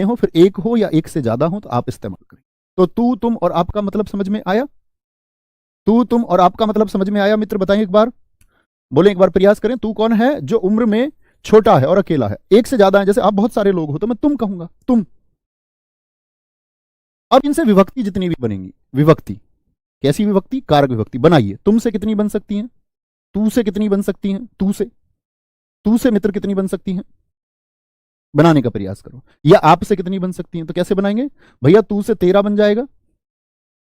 हो, फिर 1 हो या 1 से ज्यादा हो तो आप इस्तेमाल करें। तो तू, तुम और आपका मतलब समझ में आया? तू तुम और आपका मतलब समझ में आया मित्र? बताएं एक बार, बोले एक बार, प्रयास करें। तू कौन है? जो उम्र में छोटा है और अकेला है। एक से ज्यादा है, जैसे आप बहुत सारे लोग हो तो मैं तुम कहूंगा, तुम। अब इनसे विभक्ति जितनी भी बनेंगी, विभक्ति कैसी विभक्ति? कारक विभक्ति बनाइए। तुम से कितनी बन सकती हैं? तू से कितनी बन सकती हैं? तू से मित्र कितनी बन सकती हैं? बनाने का प्रयास करो। या आप से कितनी बन सकती हैं? तो कैसे बनाएंगे भैया? तू से तेरा बन जाएगा,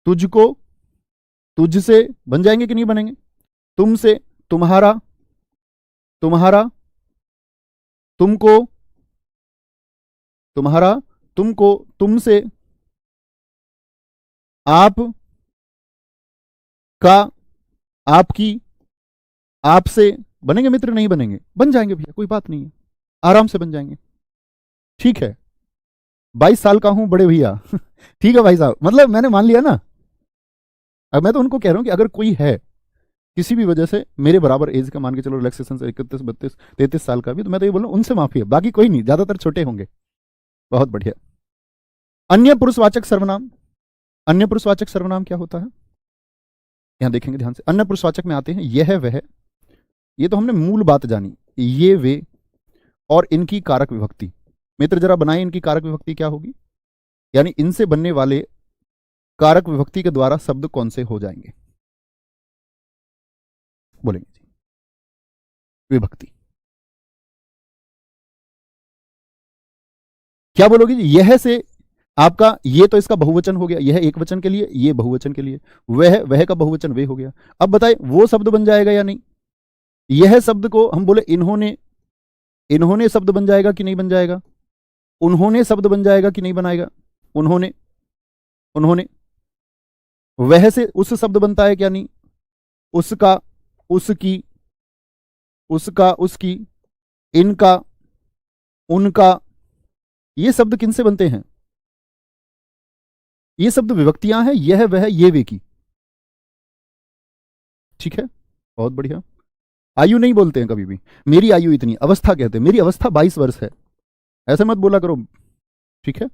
तुझको तुझ से बन जाएंगे कि नहीं बनेंगे? तुम से तुम्हारा, तुम्हारा तुमको, तुम्हारा तुमको, तुमसे आप का, आपकी, आपसे बनेंगे मित्र? नहीं बनेंगे? बन जाएंगे भैया, कोई बात नहीं है, आराम से बन जाएंगे। ठीक है, 22 साल का हूं बड़े भैया ठीक है भाई साहब, मतलब मैंने मान लिया ना। अब मैं तो उनको कह रहा हूं कि अगर कोई है किसी भी वजह से मेरे बराबर एज का, मान के चलो रिलैक्सेशन से 31, 32, 33 साल का भी, तो मैं तो ये बोल रहा हूं उनसे माफी है, बाकी कोई नहीं, ज्यादातर छोटे होंगे। बहुत बढ़िया। अन्य पुरुषवाचक सर्वनाम, अन्य पुरुषवाचक सर्वनाम क्या होता है? यहां देखेंगे ध्यान से। अन्य पुरुषवाचक में आते हैं यह वह, ये तो हमने मूल बात जानी, ये वे और इनकी कारक विभक्ति। मित्र जरा बनाए इनकी कारक विभक्ति क्या होगी, यानी इनसे बनने वाले कारक विभक्ति के द्वारा शब्द कौन से हो जाएंगे? बोलेंगे जी विभक्ति। क्या बोलोगे जी? यह से आपका, ये तो इसका बहुवचन हो गया, यह एक वचन के लिए, ये बहुवचन के लिए, वह का बहुवचन वे हो गया। अब बताए वो शब्द बन जाएगा या नहीं? यह शब्द को हम बोले इन्होंने, इन्होंने शब्द बन जाएगा कि नहीं बन जाएगा? उन्होंने शब्द बन जाएगा कि नहीं बनाएगा? उन्होंने, उन्होंने। वह से उस शब्द बनता है क्या नहीं? उसका, उसकी, उसका, उसकी, इनका, उनका। ये शब्द किन से बनते हैं? ये शब्द विभक्तियां हैं, यह वह ये वे की। ठीक है, बहुत बढ़िया। आयु नहीं बोलते हैं कभी भी, मेरी आयु इतनी, अवस्था कहते हैं, मेरी अवस्था 22 वर्ष है, ऐसे मत बोला करो। ठीक है,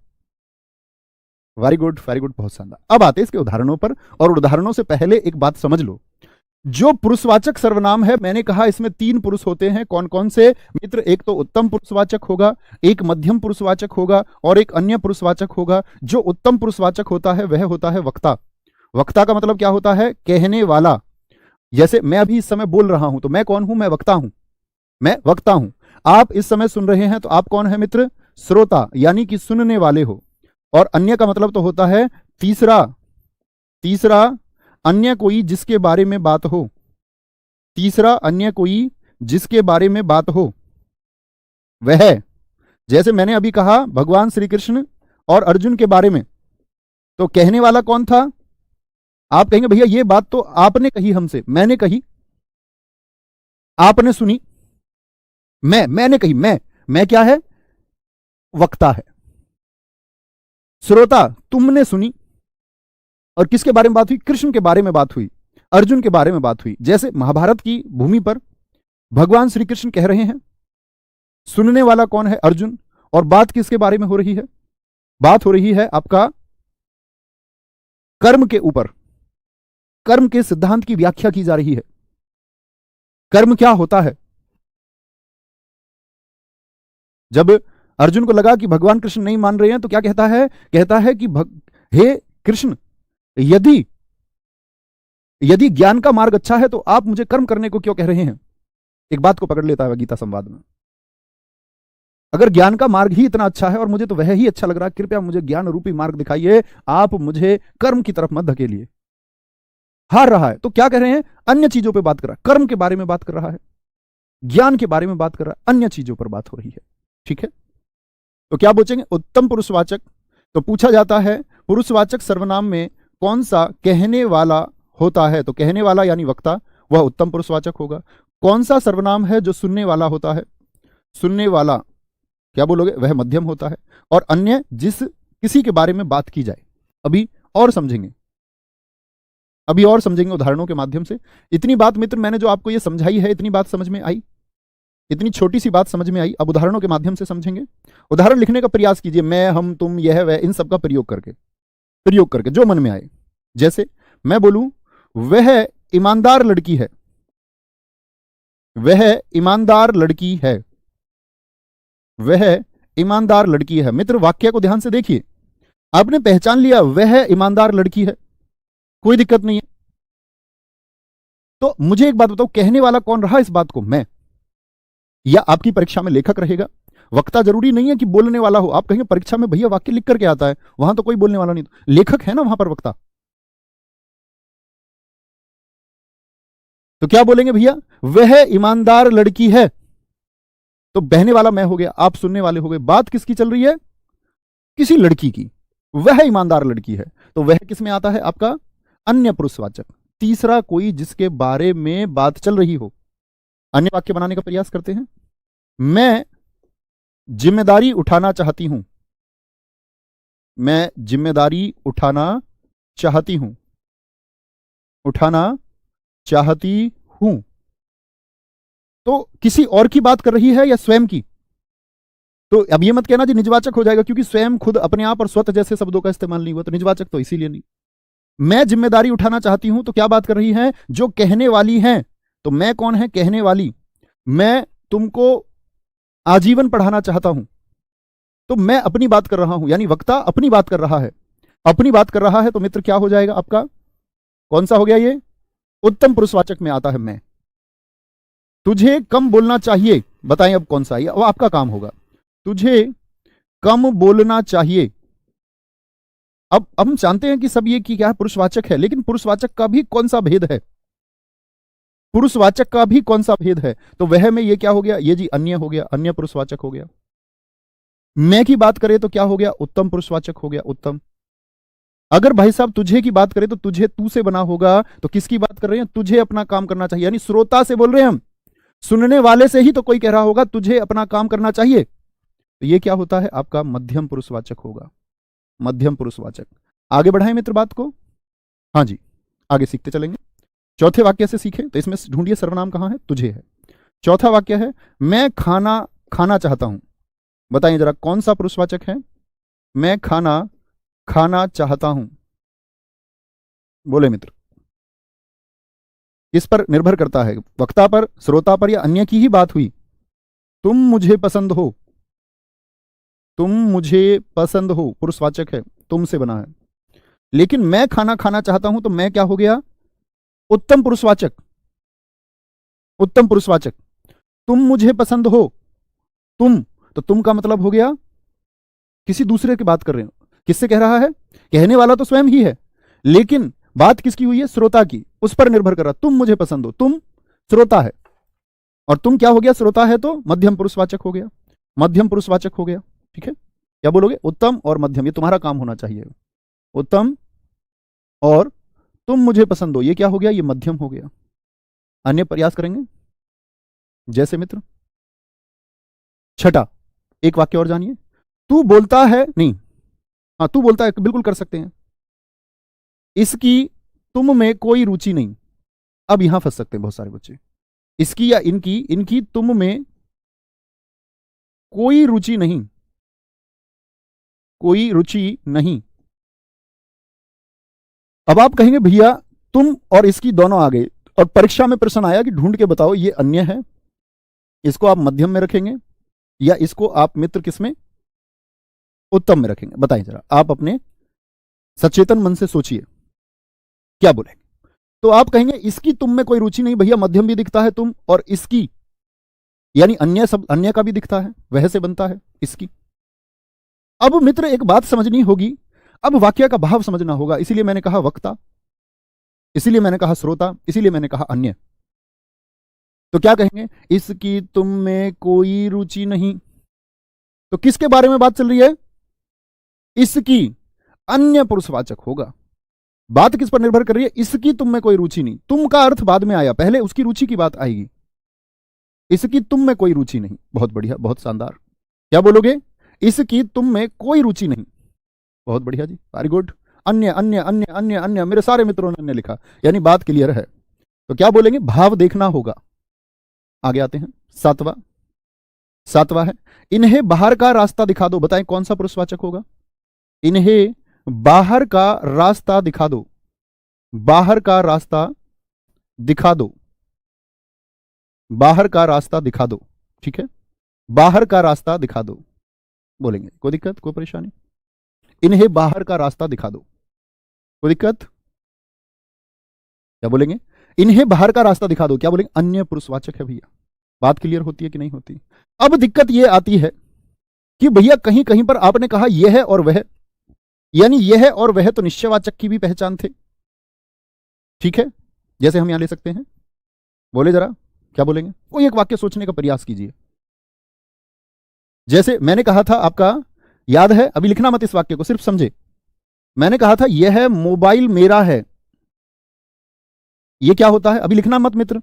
वेरी गुड, वेरी गुड, बहुत शानदार। अब आते हैं इसके उदाहरणों पर, और उदाहरणों से पहले एक बात समझ लो। जो पुरुषवाचक सर्वनाम है, मैंने कहा इसमें 3 पुरुष होते हैं। कौन कौन से मित्र? एक तो उत्तम पुरुषवाचक होगा, एक मध्यम पुरुषवाचक होगा, और एक अन्य पुरुषवाचक होगा। जो उत्तम पुरुषवाचक होता है वह होता है वक्ता। वक्ता का मतलब क्या होता है? कहने वाला। जैसे मैं अभी इस समय बोल रहा हूं, तो मैं कौन हूं? मैं वक्ता हूं, मैं वक्ता हूं। आप इस समय सुन रहे हैं, तो आप कौन है मित्र? श्रोता, यानी कि सुनने वाले हो। और अन्य का मतलब तो होता है तीसरा, तीसरा अन्य कोई जिसके बारे में बात हो, तीसरा अन्य कोई जिसके बारे में बात हो वह। जैसे मैंने अभी कहा भगवान श्री कृष्ण और अर्जुन के बारे में, तो कहने वाला कौन था? आप कहेंगे भैया ये बात तो आपने कही हमसे, मैंने कही, आपने सुनी, मैंने कही, मैं क्या है? वक्ता है। श्रोता, तुमने सुनी। और किसके बारे में बात हुई? कृष्ण के बारे में बात हुई, अर्जुन के बारे में बात हुई। जैसे महाभारत की भूमि पर भगवान श्री कृष्ण कह रहे हैं, सुनने वाला कौन है? अर्जुन। और बात किसके बारे में हो रही है? बात हो रही है आपका कर्म के ऊपर, कर्म के सिद्धांत की व्याख्या की जा रही है। कर्म क्या होता है? जब अर्जुन को लगा कि भगवान कृष्ण नहीं मान रहे हैं, तो क्या कहता है? कहता है कि हे कृष्ण, यदि यदि ज्ञान का मार्ग अच्छा है, तो आप मुझे कर्म करने को क्यों कह रहे हैं? एक बात को पकड़ लेता है गीता संवाद में। अगर ज्ञान का मार्ग ही इतना अच्छा है और मुझे तो वह ही अच्छा लग रहा है, कृपया मुझे ज्ञान रूपी मार्ग दिखाइए, आप मुझे कर्म की तरफ मत धकेलिए। हार रहा है तो क्या कह रहे हैं? अन्य चीजों पे बात कर रहा है, कर्म के बारे में बात कर रहा है, ज्ञान के बारे में बात कर रहा है, अन्य चीजों पर बात हो रही है। ठीक है, तो क्या पूछेंगे? उत्तम पुरुषवाचक। तो पूछा जाता है पुरुषवाचक सर्वनाम में कौन सा कहने वाला होता है? तो कहने वाला यानी वक्ता, वह उत्तम पुरुषवाचक होगा। कौन सा सर्वनाम है जो सुनने वाला होता है? सुनने वाला, क्या बोलोगे? वह मध्यम होता है। और अन्य जिस किसी के बारे में बात की जाए। अभी और समझेंगे, अभी और समझेंगे उदाहरणों के माध्यम से। इतनी बात मित्र मैंने जो आपको ये समझाई है, इतनी बात समझ में आई? इतनी छोटी सी बात समझ में आई? अब उदाहरणों के माध्यम से समझेंगे। उदाहरण लिखने का प्रयास कीजिए, मैं, हम, तुम, यह, वह, इन सब का प्रयोग करके जो मन में आए। जैसे मैं बोलूं वह ईमानदार लड़की है, वह ईमानदार लड़की है, वह ईमानदार लड़की है। मित्र वाक्य को ध्यान से देखिए, आपने पहचान लिया वह ईमानदार लड़की है, कोई दिक्कत नहीं है। तो मुझे एक बात बताओ, कहने वाला कौन रहा इस बात को, मैं या आपकी परीक्षा में लेखक रहेगा? वक्ता जरूरी नहीं है कि बोलने वाला हो। आप कहेंगे परीक्षा में भैया वाक्य लिख करके आता है, वहां तो कोई बोलने वाला नहीं, तो लेखक है ना वहां पर वक्ता। तो क्या बोलेंगे भैया, वह ईमानदार लड़की है, तो बहने वाला मैं हो गया, आप सुनने वाले हो गए। बात किसकी चल रही है? किसी लड़की की, वह ईमानदार लड़की है। तो वह किस में आता है आपका? अन्य पुरुषवाचक। तीसरा कोई जिसके बारे में बात चल रही हो। अन्य वाक्य बनाने का प्रयास करते हैं। मैं जिम्मेदारी उठाना चाहती हूं, मैं जिम्मेदारी उठाना चाहती हूं, उठाना चाहती हूं। तो किसी और की बात कर रही है या स्वयं की? तो अब ये मत कहना जी निजवाचक हो जाएगा, क्योंकि स्वयं, खुद, अपने आप और स्वत जैसे शब्दों का इस्तेमाल नहीं हुआ, तो निजवाचक तो इसीलिए नहीं। मैं जिम्मेदारी उठाना चाहती हूं, तो क्या बात कर रही है? जो कहने वाली है। तो मैं कौन है? कहने वाली। मैं तुमको आजीवन पढ़ाना चाहता हूं, तो मैं अपनी बात कर रहा हूं, यानी वक्ता अपनी बात कर रहा है, अपनी बात कर रहा है। तो मित्र क्या हो जाएगा आपका? कौन सा हो गया ये? उत्तम पुरुषवाचक में आता है मैं। तुझे कम बोलना चाहिए, बताएं अब कौन सा है? वो आपका काम होगा। तुझे कम बोलना चाहिए। अब हम जानते हैं कि सब ये कि क्या है, पुरुषवाचक है, लेकिन पुरुषवाचक का भी कौन सा भेद है? पुरुषवाचक का भी कौन सा भेद है? तो वह में ये क्या हो गया? ये जी अन्य हो गया, अन्य पुरुषवाचक हो गया। मैं की बात करें तो क्या हो गया? उत्तम पुरुषवाचक हो गया, उत्तम। अगर भाई साहब तुझे की बात करें तो तुझे तू से बना होगा, तो किसकी बात कर रहे हैं? तुझे अपना काम करना चाहिए, यानी श्रोता से बोल रहे हैं हम, सुनने वाले से ही तो कोई कह रहा होगा तुझे अपना काम करना चाहिए। तो ये क्या होता है आपका? मध्यम पुरुषवाचक होगा, मध्यम पुरुषवाचक। आगे बढ़ाएं मित्र बात को। हाँ जी, आगे सीखते चलेंगे। चौथे वाक्य से सीखें, तो इसमें ढूंढिए सर्वनाम कहां है? तुझे है। चौथा वाक्य है मैं खाना खाना चाहता हूं। बताइए जरा कौन सा पुरुषवाचक है? मैं खाना खाना चाहता हूं, बोले मित्र। किस पर निर्भर करता है? वक्ता पर, श्रोता पर, या अन्य की ही बात हुई? तुम मुझे पसंद हो, तुम मुझे पसंद हो पुरुषवाचक है, तुम से बना है। लेकिन मैं खाना खाना चाहता हूं, तो मैं क्या हो गया? उत्तम पुरुषवाचक, उत्तम पुरुषवाचक। तुम मुझे पसंद हो, तुम, तो तुम का मतलब हो गया किसी दूसरे की बात कर रहे हो। किससे कह रहा है? कहने वाला तो स्वयं ही है, लेकिन बात किसकी हुई है? श्रोता की, उस पर निर्भर कर रहा। तुम मुझे पसंद हो, तुम श्रोता है, और तुम क्या हो गया? श्रोता है, तो मध्यम पुरुषवाचक हो गया, मध्यम पुरुषवाचक हो गया। ठीक है, क्या बोलोगे? उत्तम और मध्यम, ये तुम्हारा काम होना चाहिए। उत्तम और तुम मुझे पसंद हो, ये क्या हो गया? ये मध्यम हो गया। अन्य प्रयास करेंगे जैसे मित्र। छठा, एक वाक्य और जानिए। तू बोलता है, नहीं, हाँ तू बोलता है, बिल्कुल कर सकते हैं। इसकी तुम में कोई रुचि नहीं। अब यहां फंस सकते हैं बहुत सारे बच्चे। इसकी या इनकी, इनकी तुम में कोई रुचि नहीं, कोई रुचि नहीं। अब आप कहेंगे भैया तुम और इसकी दोनों आ गए, और परीक्षा में प्रश्न आया कि ढूंढ के बताओ ये अन्य है, इसको आप मध्यम में रखेंगे या इसको आप मित्र किस में? उत्तम में रखेंगे। बताइए जरा, आप अपने सचेतन मन से सोचिए क्या बोलेंगे। तो आप कहेंगे इसकी तुम में कोई रुचि नहीं, भैया मध्यम भी दिखता है तुम, और इसकी यानी अन्य, सब अन्य का भी दिखता है, वह से बनता है इसकी। अब मित्र एक बात समझनी होगी, अब वाक्य का भाव समझना होगा। इसीलिए मैंने कहा वक्ता, इसीलिए मैंने कहा श्रोता, इसीलिए मैंने कहा अन्य। तो क्या कहेंगे? इसकी तुम में कोई रुचि नहीं, तो किसके बारे में बात चल रही है? इसकी, अन्य पुरुषवाचक होगा। बात किस पर निर्भर कर रही है? इसकी तुम में कोई रुचि नहीं। तुम का अर्थ बाद में आया, पहले उसकी रुचि की बात आएगी। इसकी तुम में कोई रुचि नहीं, बहुत बढ़िया, बहुत शानदार। क्या बोलोगे? इसकी तुम में कोई रुचि नहीं, बहुत बढ़िया जी, वेरी गुड। अन्य अन्य अन्य अन्य अन्य, मेरे सारे मित्रों ने अन्य लिखा, यानी बात क्लियर है। तो क्या बोलेंगे? भाव देखना होगा। आगे आते हैं, सातवां है इन्हें बाहर का रास्ता दिखा दो। बताएं कौन सा पुरुषवाचक होगा? इन्हें बाहर का रास्ता दिखा दो। बाहर का रास्ता दिखा दो, बाहर का रास्ता दिखा दो, ठीक है, बाहर का रास्ता दिखा दो बोलेंगे, कोई दिक्कत कोई परेशानी? इन्हें बाहर का रास्ता दिखा दो, कोई दिक्कत? क्या बोलेंगे? इन्हें बाहर का रास्ता दिखा दो, क्या बोलेंगे? अन्य पुरुषवाचक है भैया। बात क्लियर होती है कि नहीं होती? अब दिक्कत यह आती है कि भैया कहीं कहीं पर आपने कहा यह है और वह, यानी यह है और वह तो निश्चयवाचक की भी पहचान थे, ठीक है, जैसे हम यहां ले सकते हैं, बोले जरा क्या बोलेंगे? कोई एक वाक्य सोचने का प्रयास कीजिए। जैसे मैंने कहा था, आपका याद है, अभी लिखना मत इस वाक्य को, सिर्फ समझे। मैंने कहा था यह मोबाइल मेरा है, यह क्या होता है? अभी लिखना मत मित्र,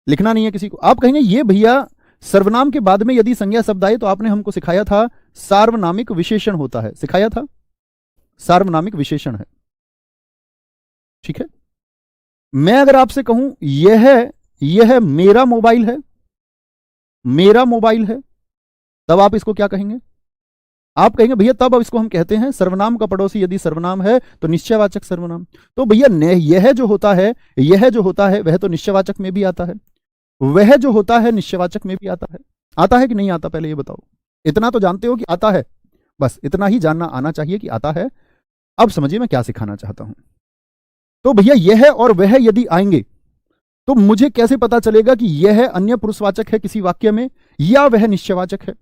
लिखना नहीं है किसी को। आप कहेंगे ये भैया सर्वनाम के बाद में यदि संज्ञा शब्द आए तो आपने हमको सिखाया था सार्वनामिक विशेषण होता है, सिखाया था, सार्वनामिक विशेषण है, ठीक है। मैं अगर आपसे कहूं यह मेरा मोबाइल है, मेरा मोबाइल है, तब आप इसको क्या कहेंगे? आप कहेंगे भैया तब अब इसको हम कहते हैं सर्वनाम का पड़ोसी, यदि सर्वनाम है तो निश्चयवाचक सर्वनाम। तो भैया यह जो होता है, यह जो होता है वह तो निश्चयवाचक में भी आता है, वह जो होता है निश्चयवाचक में भी आता है। आता है कि नहीं आता? पहले ये बताओ। इतना तो जानते हो कि आता है, बस इतना ही जानना आना चाहिए कि आता है। अब समझिए मैं क्या सिखाना चाहता हूं। तो भैया यह और वह यदि आएंगे तो मुझे कैसे पता चलेगा कि यह अन्य पुरुषवाचक है किसी वाक्य में या वह निश्चयवाचक है?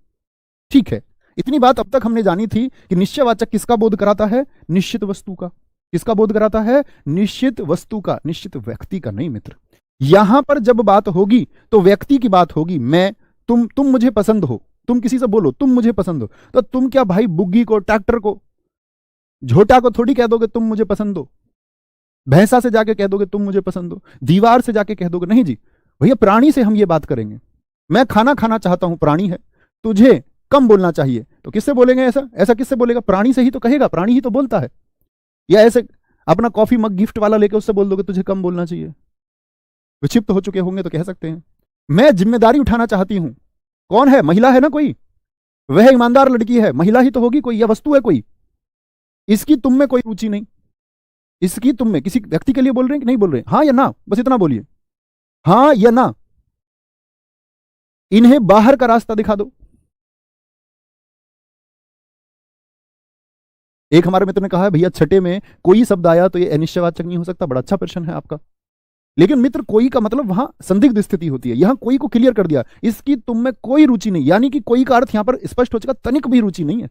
ठीक है, इतनी बात अब तक हमने जानी थी कि निश्चयवाचक किसका बोध कराता है? निश्चित वस्तु का। किसका बोध कराता है? निश्चित वस्तु का, निश्चित व्यक्ति का नहीं मित्र। यहां पर जब बात होगी तो व्यक्ति की बात होगी। मैं, तुम मुझे पसंद हो, तुम किसी से बोलो तुम मुझे पसंद हो, तो तुम क्या भाई बुग्गी को, ट्रैक्टर को, झोटा को थोड़ी कह दोगे तुम मुझे पसंद हो? भैंसा से जाके कह दोगे तुम मुझे पसंद हो? दीवार से जाके कह दोगे? नहीं जी भैया, प्राणी से हम ये बात करेंगे। मैं खाना खाना चाहता हूं, प्राणी है, तुझे कम बोलना चाहिए, तो किससे बोलेंगे? ऐसा किससे बोलेगा? प्राणी से ही तो कहेगा, प्राणी ही तो बोलता है। या ऐसे अपना कॉफी मग गिफ्ट वाला लेके उससे बोल दोगे तुझे कम बोलना चाहिए? विक्षिप्त हो चुके होंगे तो कह सकते हैं। मैं जिम्मेदारी उठाना चाहती हूं, कौन है? महिला है ना कोई, वह ईमानदार लड़की है, महिला ही तो होगी कोई, या वस्तु है कोई, इसकी तुम में कोई रुचि नहीं, इसकी तुम में, किसी व्यक्ति के लिए बोल रहे हैं कि नहीं बोल रहे? हाँ या ना, बस इतना बोलिए, हाँ या ना। इन्हें बाहर का रास्ता दिखा दो। एक हमारे मित्र ने कहा भैया छठे में कोई शब्द आया तो ये अनिश्चयवाचक नहीं हो सकता। बड़ा अच्छा प्रश्न है आपका, लेकिन मित्र कोई का मतलब वहां संदिग्ध स्थिति होती है। यहां कोई को क्लियर कर दिया, इसकी तुम में कोई रुचि नहीं, यानी कि कोई का अर्थ यहां पर स्पष्ट हो चुका, तनिक भी रुचि नहीं है,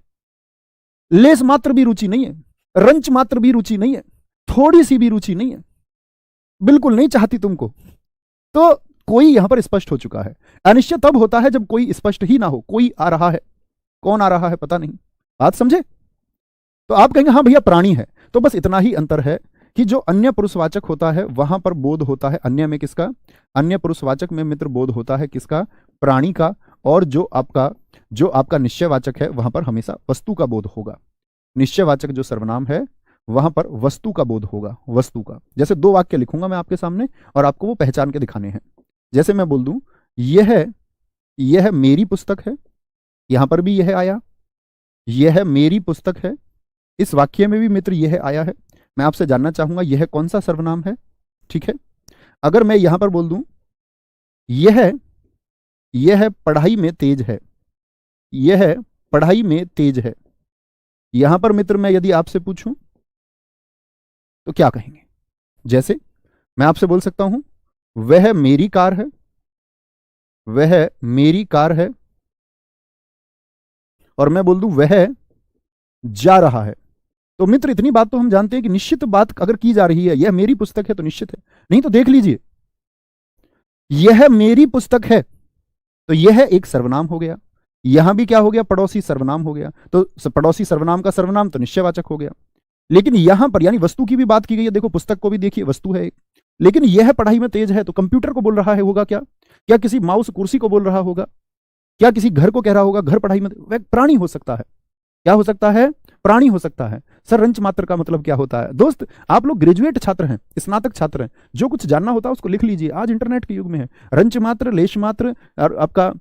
लेस मात्र भी रुचि नहीं है, रंच मात्र भी रुचि नहीं है, थोड़ी सी भी रुचि नहीं है, बिल्कुल नहीं चाहती तुमको। तो कोई यहां पर स्पष्ट हो चुका है। अनिश्चय तब होता है जब कोई स्पष्ट ही ना हो, कोई आ रहा है, कौन आ रहा है पता नहीं। बात समझे? तो आप कहेंगे हाँ भैया प्राणी है, तो बस इतना ही अंतर है कि जो अन्य पुरुषवाचक होता है वहां पर बोध होता है अन्य में किसका? अन्य पुरुषवाचक में मित्र बोध होता है किसका? प्राणी का। और जो आपका निश्चयवाचक है वहां पर हमेशा वस्तु का बोध होगा। निश्चयवाचक जो सर्वनाम है वहां पर वस्तु का बोध होगा, वस्तु का। जैसे दो वाक्य लिखूंगा मैं आपके सामने और आपको वो पहचान के दिखाने हैं। जैसे मैं बोल दूं यह मेरी पुस्तक है, यहां पर भी यह आया, यह मेरी पुस्तक है, इस वाक्य में भी मित्र यह आया है। मैं आपसे जानना चाहूंगा यह कौन सा सर्वनाम है? ठीक है, अगर मैं यहां पर बोल दूं यह पढ़ाई में तेज है, यह पढ़ाई में तेज है, यहां पर मित्र मैं यदि आपसे पूछूं तो क्या कहेंगे? जैसे मैं आपसे बोल सकता हूं वह मेरी कार है, वह मेरी कार है, और मैं बोल दूं वह जा रहा है। तो मित्र इतनी बात तो हम जानते हैं कि निश्चित बात अगर की जा रही है, यह मेरी पुस्तक है तो निश्चित है। नहीं तो देख लीजिए, यह मेरी पुस्तक है तो यह एक सर्वनाम हो गया, यहां भी क्या हो गया? पड़ोसी सर्वनाम हो गया। तो पड़ोसी सर्वनाम का सर्वनाम तो निश्चयवाचक हो गया। लेकिन यहां पर यानी वस्तु की भी बात की गई है। देखो पुस्तक को भी देखिए, वस्तु है एक। लेकिन यह पढ़ाई में तेज है तो कंप्यूटर को बोल रहा है होगा क्या? क्या किसी माउस कुर्सी को बोल रहा होगा? क्या किसी घर को कह रहा होगा घर पढ़ाई में? वह प्राणी हो सकता है। क्या हो सकता है? प्राणी हो सकता है। सर रंच मात्र का मतलब क्या होता है? दोस्त आप लोग ग्रेजुएट छात्र हैं, स्नातक छात्र हैं, जो कुछ जानना होता है उसको लिख लीजिए। आज इंटरनेट के युग में है। रंच मात्र, लेश मात्र और आपका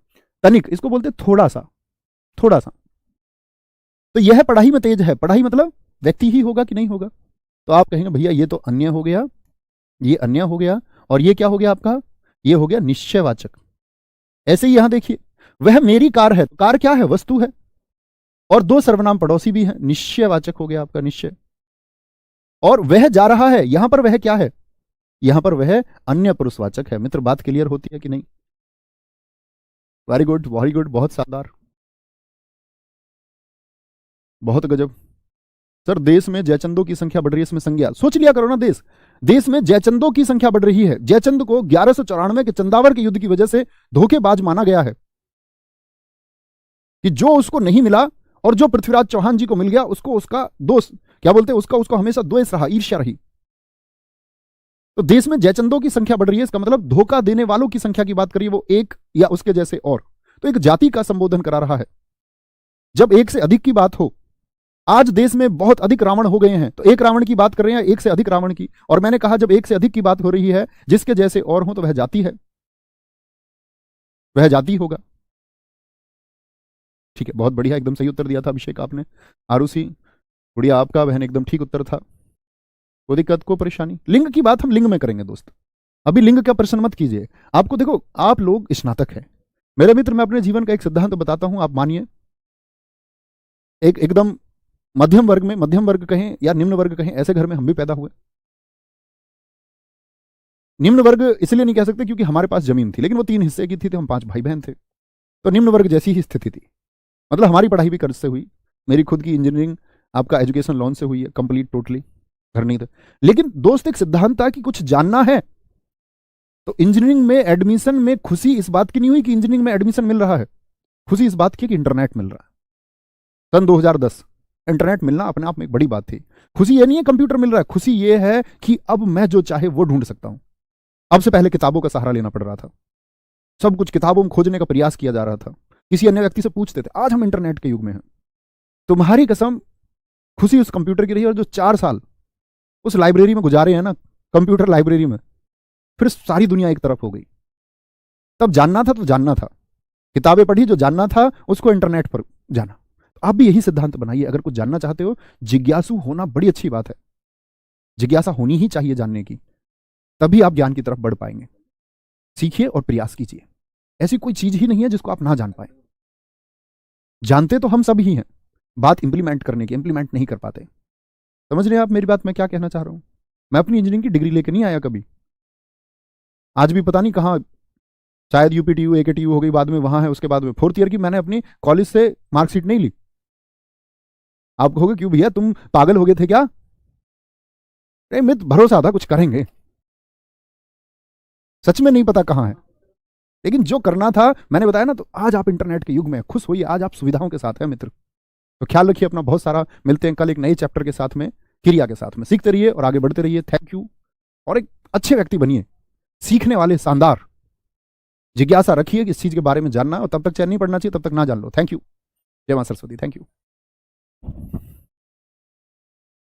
तनिक, इसको बोलते थोड़ा सा, थोड़ा सा। तो यह पढ़ाई में तेज है, पढ़ाई मतलब व्यक्ति ही होगा कि नहीं होगा? तो आप कहेंगे भैया ये तो अन्य हो गया, ये अन्य हो गया, और ये क्या हो गया आपका, ये हो गया निश्चयवाचक। ऐसे ही यहां देखिए, वह मेरी कार है, तो कार क्या है, वस्तु है, और दो सर्वनाम पड़ोसी भी हैं, निश्चयवाचक हो गया आपका निश्चय। और वह जा रहा है, यहां पर वह क्या है, यहां पर वह अन्य पुरुषवाचक है। मित्र बात क्लियर होती है कि नहीं? वेरी गुड, वेरी गुड, बहुत शानदार, बहुत गजब। सर देश में जयचंदों की संख्या बढ़ रही है, इसमें संज्ञा सोच लिया करो ना। देश में जयचंदों की संख्या बढ़ रही है। जयचंद को 1194 के चंदावर के युद्ध की वजह से धोखेबाज माना गया है, कि जो उसको नहीं मिला और जो पृथ्वीराज चौहान जी को मिल गया, उसको उसका दोस्त क्या बोलते हैं, उसको हमेशा द्वेष रहा, ईर्ष्या रही। तो देश में जयचंदों की संख्या बढ़ रही है, इसका मतलब धोखा देने वालों की संख्या की बात करिए, वो एक या उसके जैसे और, तो एक जाति का संबोधन करा रहा है। जब एक से अधिक की बात हो, आज देश में बहुत अधिक रावण हो गए हैं, तो एक रावण की बात कर रहे हैं, एक से अधिक रावण की। और मैंने कहा जब एक से अधिक की बात हो रही है, जिसके जैसे और हो, तो वह जाति है, वह जाति होगा। ठीक है, बहुत बढ़िया, एकदम सही उत्तर दिया था अभिषेक आपने। आरुषि गुड़िया आपका बहन एकदम ठीक उत्तर था। कोई दिक्कत, को परेशानी? लिंग की बात हम लिंग में करेंगे दोस्त, अभी लिंग का प्रश्न मत कीजिए। आपको देखो, आप लोग स्नातक हैं मेरे मित्र, मैं अपने जीवन का एक सिद्धांत बताता हूं, आप मानिए। एकदम मध्यम वर्ग में, मध्यम वर्ग कहें या निम्न वर्ग कहें, ऐसे घर में हम भी पैदा हुए। निम्न वर्ग इसलिए नहीं कह सकते क्योंकि हमारे पास जमीन थी, लेकिन वो 3 हिस्से की थी, तो हम 5 भाई बहन थे, तो निम्न वर्ग जैसी ही स्थिति थी। मतलब हमारी पढ़ाई भी कर्ज से हुई, मेरी खुद की इंजीनियरिंग आपका एजुकेशन लोन से हुई है, कंप्लीट टोटली, घर नहीं था। लेकिन दोस्त एक सिद्धांत था कि कुछ जानना है, तो इंजीनियरिंग में एडमिशन में खुशी इस बात की नहीं हुई कि इंजीनियरिंग में एडमिशन मिल रहा है, खुशी इस बात की कि इंटरनेट मिल रहा है। सन 2010 इंटरनेट मिलना अपने आप में एक बड़ी बात थी। खुशी ये नहीं है कंप्यूटर मिल रहा है, खुशी ये है कि अब मैं जो चाहे वो ढूंढ सकता हूं। अब से पहले किताबों का सहारा लेना पड़ रहा था, सब कुछ किताबों में खोजने का प्रयास किया जा रहा था, किसी अन्य व्यक्ति से पूछते थे। आज हम इंटरनेट के युग में हैं। तुम्हारी कसम, खुशी उस कंप्यूटर की रही, और जो 4 साल उस लाइब्रेरी में गुजारे हैं ना, कंप्यूटर लाइब्रेरी में, फिर सारी दुनिया एक तरफ हो गई। तब जानना था तो जानना था, किताबें पढ़ी, जो जानना था उसको इंटरनेट पर जाना। तो आप भी यही सिद्धांत बनाइए, अगर कुछ जानना चाहते हो, जिज्ञासु होना बड़ी अच्छी बात है, जिज्ञासा होनी ही चाहिए जानने की, तभी आप ज्ञान की तरफ बढ़ पाएंगे। सीखिए और प्रयास कीजिए, ऐसी कोई चीज ही नहीं है जिसको आप ना जान पाए। जानते तो हम सब ही हैं, बात इंप्लीमेंट करने की, इंप्लीमेंट नहीं कर पाते। समझ रहे हैं आप मेरी बात, मैं क्या कहना चाह रहा हूं? मैं अपनी इंजीनियरिंग की डिग्री लेकर नहीं आया कभी, आज भी पता नहीं कहां, शायद यूपीटीयू एकेटीयू हो गई बाद में, वहां है, उसके बाद में 4th ईयर की मैंने अपनी कॉलेज से मार्कशीट नहीं ली। आप कहोगे क्यों भैया, तुम पागल हो गए थे क्या? अरे मित्र, भरोसा था कुछ करेंगे, सच में नहीं पता कहां है, लेकिन जो करना था मैंने बताया ना। तो आज आप इंटरनेट के युग में खुश होइए, आज आप सुविधाओं के साथ हैं मित्र। तो ख्याल रखिए अपना, बहुत सारा। मिलते हैं कल एक नए चैप्टर के साथ में, क्रिया के साथ में। सीखते रहिए और आगे बढ़ते रहिए। थैंक यू, और एक अच्छे व्यक्ति बनिए, सीखने वाले, शानदार। जिज्ञासा रखिए कि इस चीज के बारे में जानना, और तब तक चैन नहीं पड़ना चाहिए, तब तक ना जान लो। थैंक यू, जय मां सरस्वती, थैंक यू।